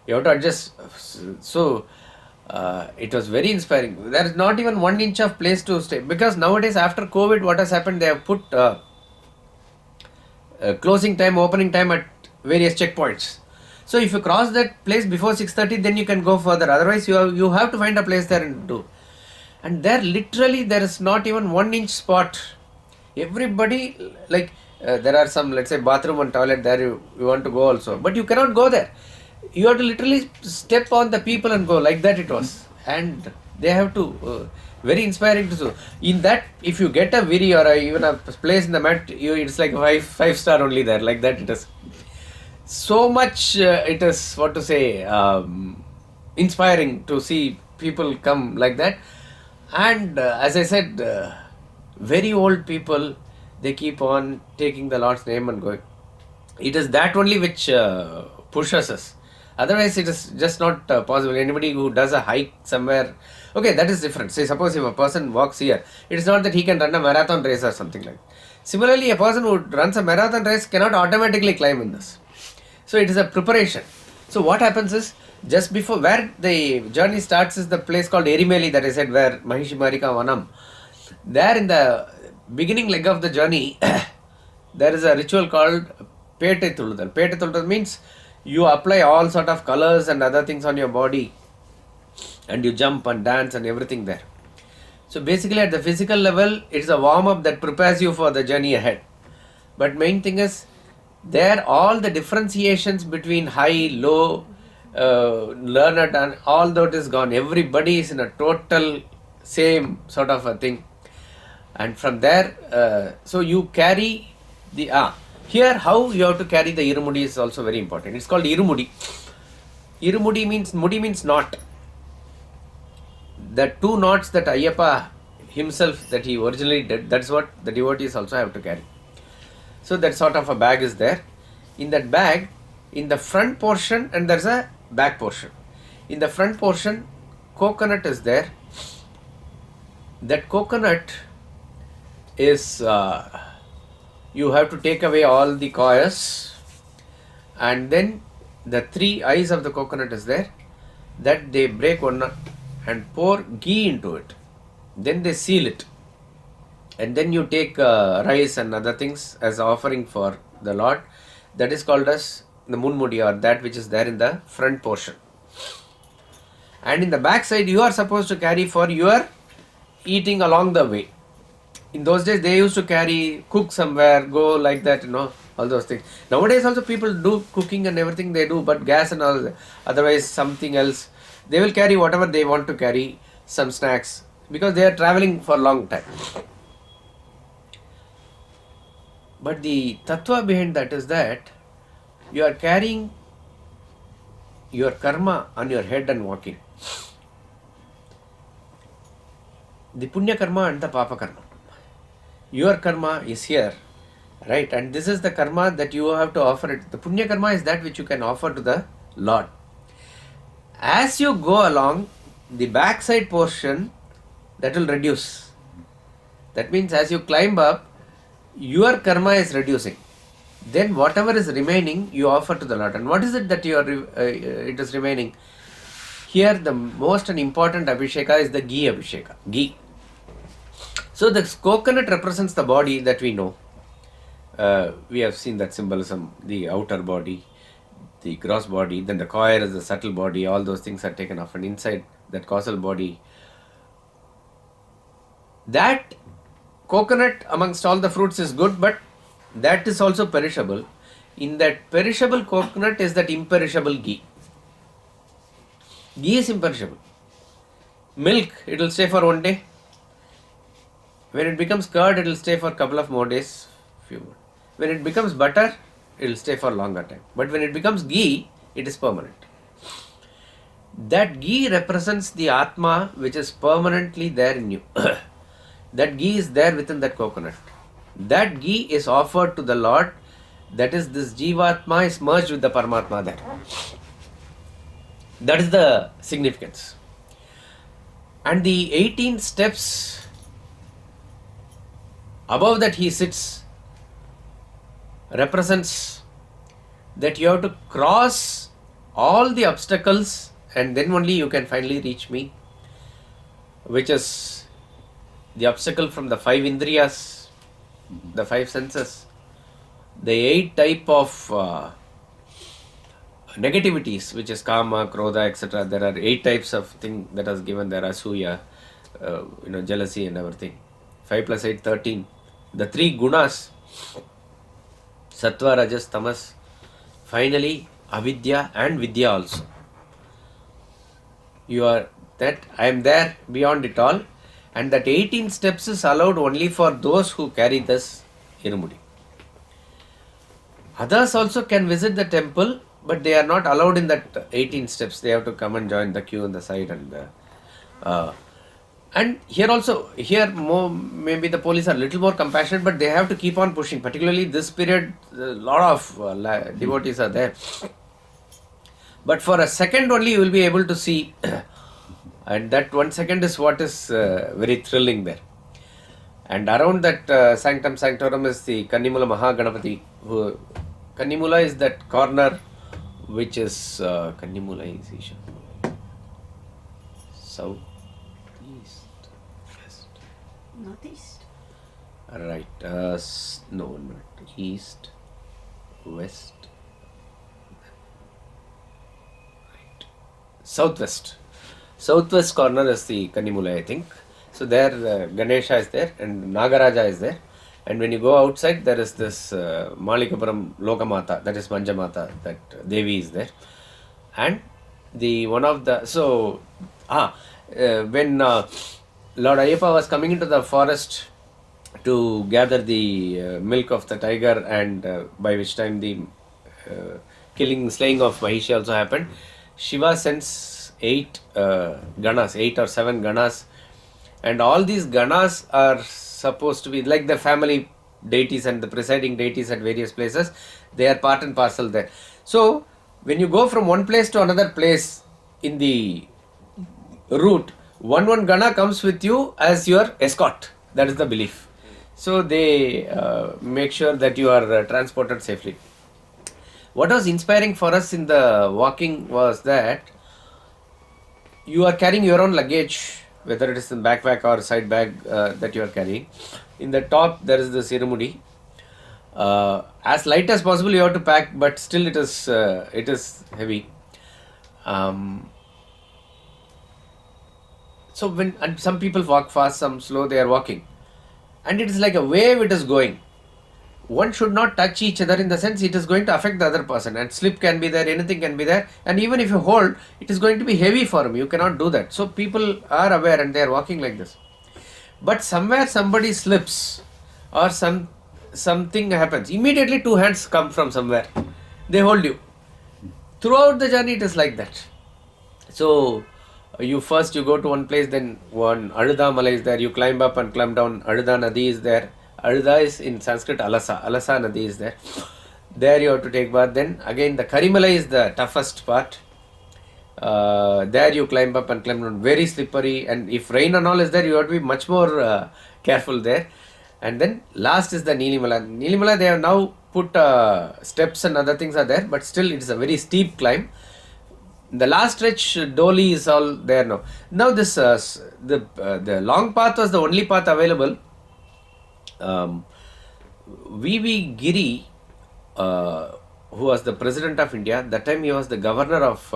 You have to adjust. So it was very inspiring. There is not even 1 inch of place to stay. Because nowadays, after COVID, what has happened? They have put closing time, opening time at various checkpoints. So if you cross that place before 6:30, then you can go further. Otherwise, you have to find a place there and do. And there literally there is not even 1 inch spot. Everybody, like there are some, let's say, bathroom and toilet there you want to go also. But you cannot go there. You have to literally step on the people and go. Like that it was. And they have to, very inspiring to do. In that, if you get a viri or even a place in the mat, it's like a five star only there. Like that it is. So much it is, what to say, inspiring to see people come like that. And as I said, very old people, they keep on taking the Lord's name and going. It is that only which pushes us. Otherwise, it is just not possible. Anybody who does a hike somewhere, okay, that is different. Say, suppose if a person walks here, it is not that he can run a marathon race or something like that. Similarly, a person who runs a marathon race cannot automatically climb in this. So it is a preparation. So what happens is, just before, where the journey starts is the place called Erimeli that I said, where Mahishi Marika Vanam. There in the beginning leg of the journey, there is a ritual called Pete Tuludal. Pete Tuludal means you apply all sort of colors and other things on your body and you jump and dance and everything there. So basically at the physical level, it's a warm-up that prepares you for the journey ahead. But main thing is, there all the differentiations between high, low, learned and all that is gone. Everybody is in a total same sort of a thing. And from there, so you carry the, here how you have to carry the Irumudi is also very important. It's called Irumudi. Irumudi means, Mudi means knot. The 2 knots that Ayyappa himself, that he originally did, that's what the devotees also have to carry. So that sort of a bag is there. In that bag, in the front portion, and there's a back portion. In the front portion, coconut is there. That coconut is, you have to take away all the coils, and then the 3 eyes of the coconut is there, that they break one nut and pour ghee into it. Then they seal it. and then you take rice and other things as offering for the Lord. That is called as the Munmudi, or that which is there in the front portion. And in the back side you are supposed to carry for your eating along the way. In those days they used to carry, cook somewhere, go like that, all those things. Nowadays also people do cooking and everything they do, but gas and all, otherwise something else. They will carry whatever they want to carry, some snacks, because they are traveling for a long time. But the tattva behind that is that you are carrying your karma on your head and walking. The punya karma and the papa karma. Your karma is here, right? And this is the karma that you have to offer it. The punya karma is that which you can offer to the Lord. As you go along, the backside portion, that will reduce. That means as you climb up, your karma is reducing. Then whatever is remaining, you offer to the Lord. And what is it that it is remaining? Here the most and important abhisheka is the ghee abhisheka. Ghee. So the coconut represents the body that we know. We have seen that symbolism, the outer body, the gross body, then the coir is the subtle body, all those things are taken off, and inside that causal body. That coconut amongst all the fruits is good, but that is also perishable. In that perishable coconut is that imperishable ghee. Ghee is imperishable. Milk, it will stay for one day. When it becomes curd, it will stay for a couple of more days. When it becomes butter, it will stay for a longer time. But when it becomes ghee, it is permanent. That ghee represents the Atma which is permanently there in you. That ghee is there within that coconut. That ghee is offered to the Lord. That is, this Jivatma is merged with the Paramatma there. That is the significance. And the 18 steps above that he sits represents that you have to cross all the obstacles and then only you can finally reach me, which is the obstacle from the 5 indriyas, the 5 senses, the 8 type of negativities, which is kama, krodha, etc. There are 8 types of thing that is given there, asuya, jealousy and everything. 5 plus 8, 13. The 3 gunas, sattva, rajas, tamas, finally avidya and vidya also. You are that, I am there beyond it all, and that 18 steps is allowed only for those who carry this Irumudi. Others also can visit the temple, but they are not allowed in that 18 steps. They have to come and join the queue on the side. And here also, maybe the police are a little more compassionate, but they have to keep on pushing. Particularly this period, a lot of devotees are there. But for a second only you will be able to see, and that 1 second is what is very thrilling there. And around that sanctum sanctorum is the Kannimula Mahaganapati. Kannimula is that corner which is Kannimula is Isha. South, east, west. Northeast. Right. No, not east, west, right. Southwest. Southwest corner is the Kannimula, I think. So there Ganesha is there and Nagaraja is there. And when you go outside, there is this Malikapuram Lokamata, that is Manjamata, that Devi is there. And when Lord Ayyappa was coming into the forest to gather the milk of the tiger, and by which time the slaying of Mahishi also happened, Shiva sends 8 ganas, 8 or 7 ganas, and all these ganas are supposed to be like the family deities and the presiding deities at various places. They are part and parcel there. So when you go from one place to another place in the route, one gana comes with you as your escort. That is the belief. So they make sure that you are transported safely. What was inspiring for us in the walking was that you are carrying your own luggage, whether it is in backpack or side bag that you are carrying. In the top there is this Irumudi. As light as possible you have to pack, but still it is heavy. So and some people walk fast, some slow, they are walking, and it is like a wave, it is going. One should not touch each other, in the sense it is going to affect the other person, and slip can be there, anything can be there, and even if you hold, it is going to be heavy for him, you cannot do that. So people are aware and they are walking like this. But somewhere somebody slips or something happens, immediately two hands come from somewhere, they hold you. Throughout the journey it is like that. So you go to one place, then one Adudha Mala is there, you climb up and climb down, Adudha Nadi is there. Adudha is in Sanskrit Alasa Nadi is there. There you have to take bath. Then again the Karimala is the toughest part. There you climb up and climb down, very slippery, and if rain and all is there, you have to be much more careful there. And then last is the Nilimala. Nilimala, they have now put steps and other things are there, but still it is a very steep climb. The last stretch, Doli is all there now. Now this the long path was the only path available. V.V. Giri, who was the President of India, that time he was the Governor of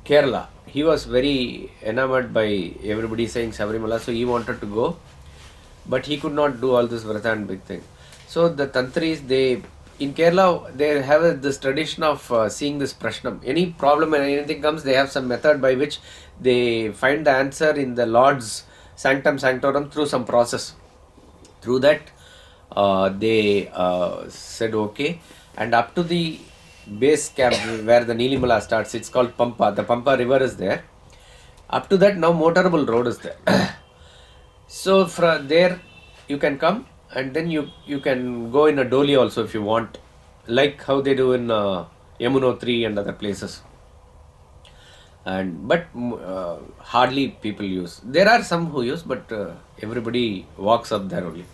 Kerala. He was very enamored by everybody saying Sabarimala, so he wanted to go, but he could not do all this vrata and big thing. So the Tantris, in Kerala, they have this tradition of seeing this prashnam. Any problem and anything comes, they have some method by which they find the answer in the Lord's sanctum sanctorum through some process. Through that, they said okay, and up to the base camp where the Nilimala starts, it's called Pampa. The Pampa river is there. Up to that, now motorable road is there. So from there, you can come, and then you can go in a dolly also if you want, like how they do in Yamunotri and other places. But hardly people use. There are some who use, but everybody walks up there only.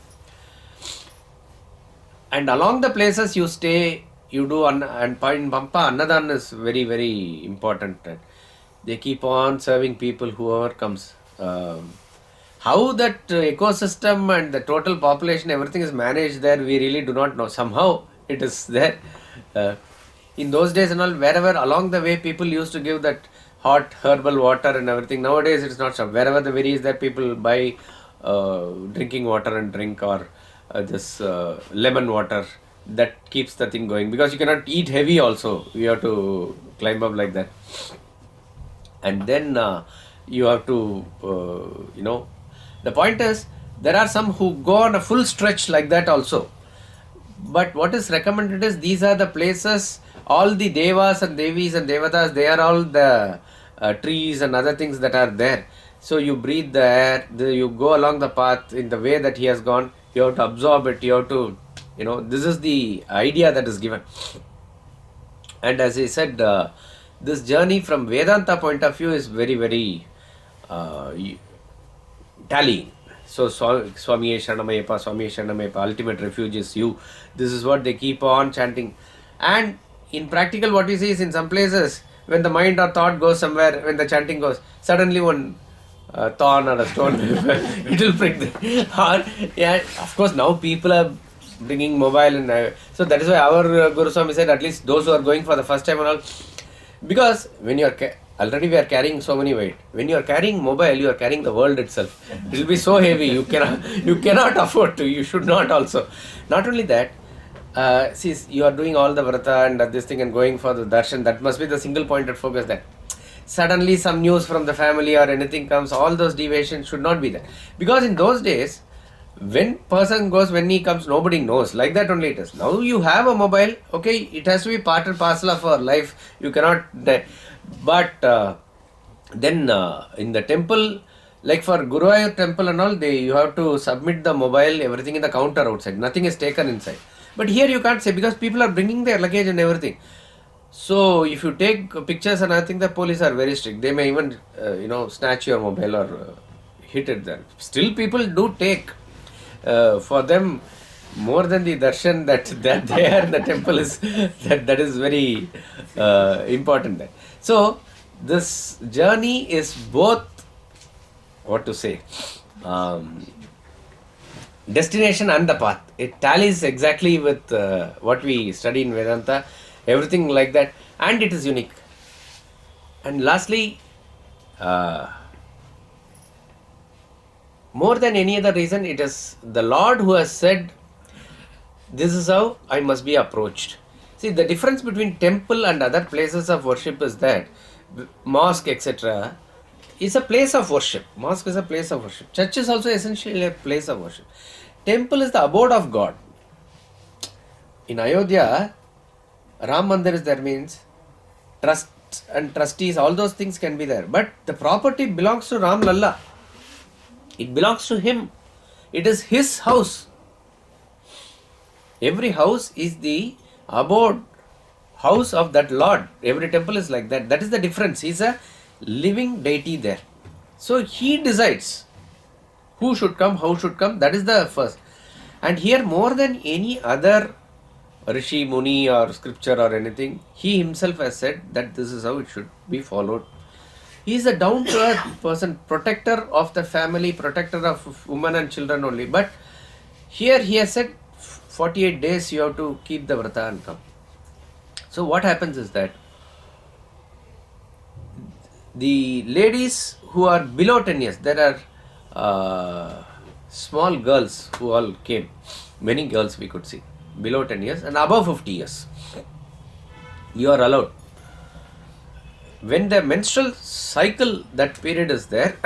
And along the places you stay, you do, and in Pampa, Annadan is very, very important. They keep on serving people, whoever comes. How that ecosystem and the total population, everything is managed there, we really do not know. Somehow it is there. In those days and all, wherever along the way, people used to give that hot herbal water and everything. Nowadays it's not so. Wherever the very is there, people buy drinking water and drink, or this lemon water that keeps the thing going, because you cannot eat heavy also, you have to climb up like that. And then you have to the point is, there are some who go on a full stretch like that also, but what is recommended is, these are the places, all the devas and devis and devatas, they are all the trees and other things that are there. So you breathe the air, you go along the path in the way that he has gone, you have to absorb it, you have to, this is the idea that is given. And as I said, this journey from Vedanta point of view is very, very tallying. So Swami Sharanamayappa, Swami Sharanamayappa, ultimate refuge is you. This is what they keep on chanting. And in practical, what we see is, in some places, when the mind or thought goes somewhere, when the chanting goes, suddenly one thorn or a stone, it will prick them. Yeah, of course, now people are bringing mobile, and so that is why our Guru Swami said, at least those who are going for the first time and all, because when you are already we are carrying so many weight. When you are carrying mobile, you are carrying the world itself. It will be so heavy, you cannot afford to. You should not also. Not only that, see, you are doing all the vrata and this thing and going for the darshan. That must be the single pointed focus there. Suddenly some news from the family or anything comes, all those deviations should not be there. Because in those days, when person goes, when he comes, nobody knows. Like that only it is. Now you have a mobile, okay, it has to be part and parcel of our life. You cannot, but then in the temple, like for Guruvayur temple and all, you have to submit the mobile, everything in the counter outside. Nothing is taken inside. But here you can't say, because people are bringing their luggage and everything. So if you take pictures, and I think the police are very strict. They may even snatch your mobile or hit it there. Still people do take. For them, more than the darshan that they are in the temple is that is very important there. So this journey is both, what to say, destination and the path. It tallies exactly with what we study in Vedanta, everything like that, and it is unique. And lastly, more than any other reason, it is the Lord who has said, this is how I must be approached. See, the difference between temple and other places of worship is that mosque, etc., is a place of worship. Mosque is a place of worship. Church is also essentially a place of worship. Temple is the abode of God. In Ayodhya, Ram Mandir is there, means trusts and trustees, all those things can be there. But the property belongs to Ram Lalla. It belongs to him. It is his house. Every house is the abode, house of that Lord. Every temple is like that. That is the difference. He is a living deity there. So he decides who should come, how should come. That is the first. And here, more than any other Rishi, Muni or scripture or anything, he himself has said that this is how it should be followed. He is a down-to-earth person, protector of the family, protector of women and children only. But here he has said 48 days you have to keep the vrata and come. So what happens is that the ladies who are below 10 years, there are small girls who all came, many girls we could see, below 10 years and above 50 years. You are allowed. When the menstrual cycle, that period is there,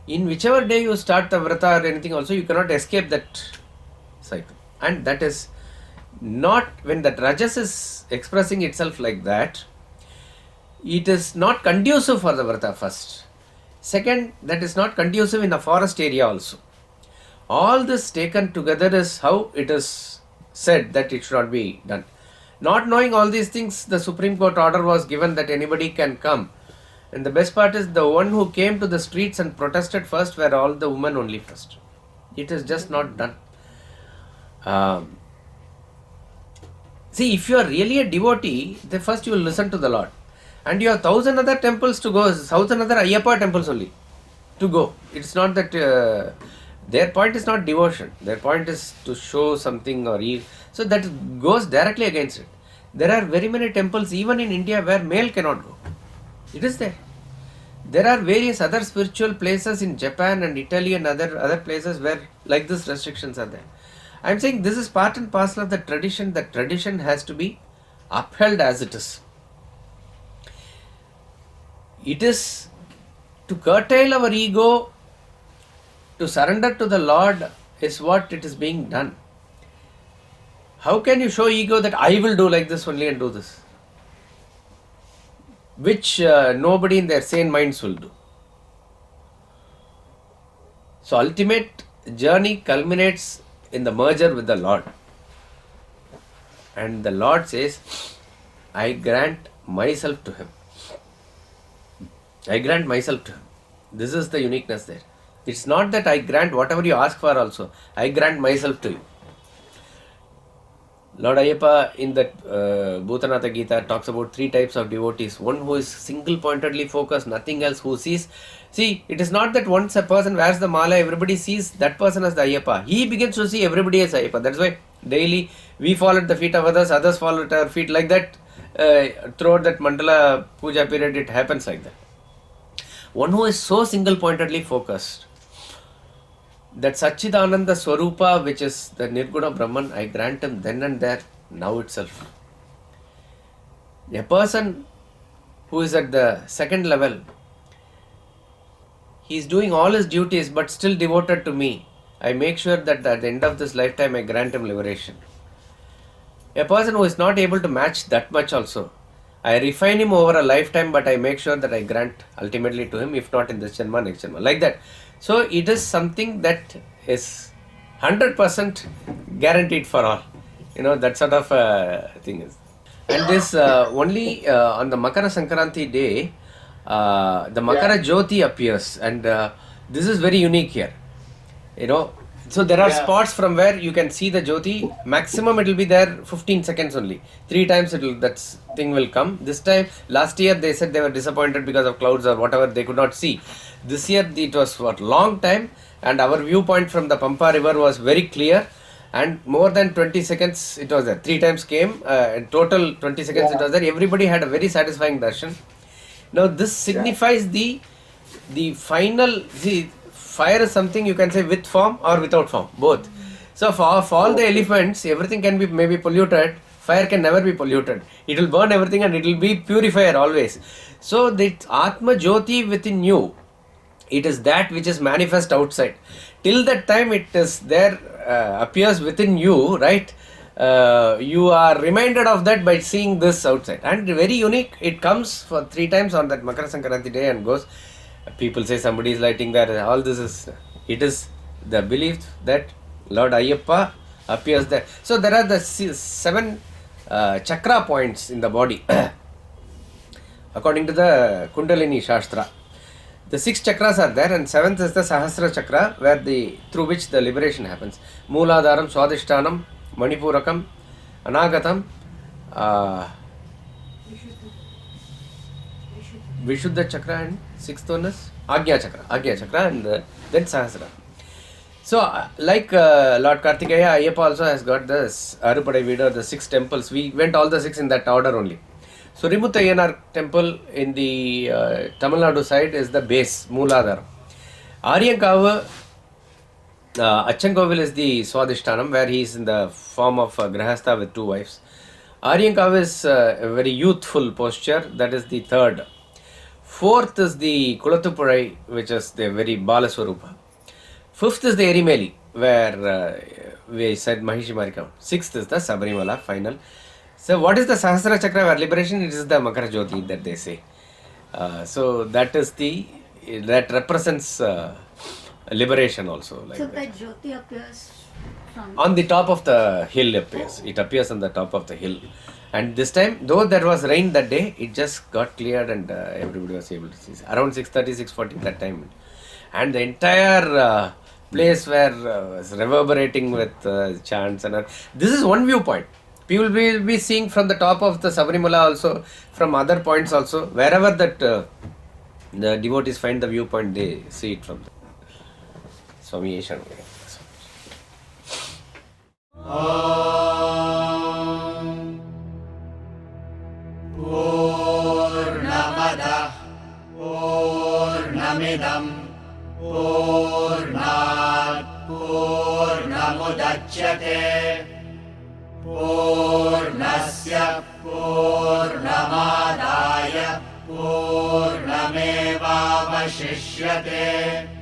in whichever day you start the vrata or anything also, you cannot escape that cycle. And that is not, when the rajas is expressing itself like that, it is not conducive for the vrata first. Second, that is not conducive in the forest area also. All this taken together is how it is said that it should not be done. Not knowing all these things, the Supreme Court order was given that anybody can come. And the best part is, the one who came to the streets and protested first were all the women only first. It is just not done. See, if you are really a devotee, then first you will listen to the Lord. And you have 1,000 other temples to go, 1,000 other Ayyappa temples only to go. It's not that their point is not devotion. Their point is to show something or so that goes directly against it. There are very many temples even in India where male cannot go. It is there. There are various other spiritual places in Japan and Italy and other places where like this restrictions are there. I am saying this is part and parcel of the tradition. The tradition has to be upheld as it is. It is to curtail our ego, to surrender to the Lord is what it is being done. How can you show ego that I will do like this only and do this? Which nobody in their sane minds will do. So ultimate journey culminates in the merger with the Lord. And the Lord says, I grant myself to him. I grant myself to him. This is the uniqueness there. It's not that I grant whatever you ask for also. I grant myself to you. Lord Ayyappa in that Bhutanatha Gita talks about 3 types of devotees. One who is single-pointedly focused, nothing else, who sees. See, it is not that once a person wears the mala, everybody sees that person as the Ayyappa. He begins to see everybody as Ayyappa. That's why daily we fall at the feet of others fall at our feet. Like that, throughout that mandala puja period, it happens like that. One who is so single-pointedly focused, that Satchidananda Swarupa, which is the Nirguna Brahman, I grant him then and there, now itself. A person who is at the second level, he is doing all his duties but still devoted to me. I make sure that at the end of this lifetime I grant him liberation. A person who is not able to match that much also, I refine him over a lifetime, but I make sure that I grant ultimately to him, if not in this Janma, next Janma. Like that. So it is something that is 100% guaranteed for all. That sort of thing is. And this only on the Makara Sankranti day, the Makara Jyoti appears. And this is very unique here. So there are spots from where you can see the Jyoti. Maximum it will be there 15 seconds only. 3 times that thing will come. This time, last year they said they were disappointed because of clouds or whatever, they could not see. This year it was for a long time, and our viewpoint from the Pampa river was very clear, and more than 20 seconds it was there. 3 times came, in total 20 seconds it was there. Everybody had a very satisfying darshan. Now this signifies the final, see, fire is something you can say with form or without form, both. So for all the elephants, everything can be maybe polluted, fire can never be polluted. It will burn everything and it will be purifier always. So the Atma Jyoti within you, it is that which is manifest outside. Till that time it is there, appears within you, right? You are reminded of that by seeing this outside. And very unique, it comes for 3 times on that Makara Sankranti day and goes. People say somebody is lighting that, all this is, it is the belief that Lord Ayyappa appears there. So there are the 7 chakra points in the body according to the Kundalini Shastra. The 6 chakras are there, and 7th is the Sahasra chakra, where through which the liberation happens. Mooladharam, Swadhishtanam, Manipurakam, Anagatam, Vishuddha chakra, and 6th one is Agya chakra, and then Sahasra. So, like Lord Kartikeya, Ayyappa also has got this Arupadai Vida, the 6 temples. We went all the 6 in that order only. So, Rimutayyanar temple in the Tamil Nadu side is the base, Mooladharam. Aryankavu, Achankovil is the Swadhishtanam, where he is in the form of Grahastha with 2 wives. Aryankavu is a very youthful posture, that is the 3rd. 4th is the Kulathupurai, which is the very Balaswarupa. 5th is the Erimeli, where we said Mahishi Marikam. 6th is the Sabarimala, final. So what is the Sahasra Chakra where liberation? It is the Makara Jyoti that they say. So that is that represents liberation also. Like so that Jyoti appears from... on the top of the hill appears. It appears on the top of the hill. And this time, though there was rain that day, it just got cleared and everybody was able to see. Around 6:30, 6:40 that time. And the entire place was reverberating with chants. And this is one viewpoint. People will be seeing from the top of the Sabarimala also, from other points also. Wherever that the devotees find the viewpoint, they see it from there. Swami Eshan. Poornam Adah, Poornamidam, Poornat Poornamudachyate, Poornasya Poornamadaya Poornamevavashishyate.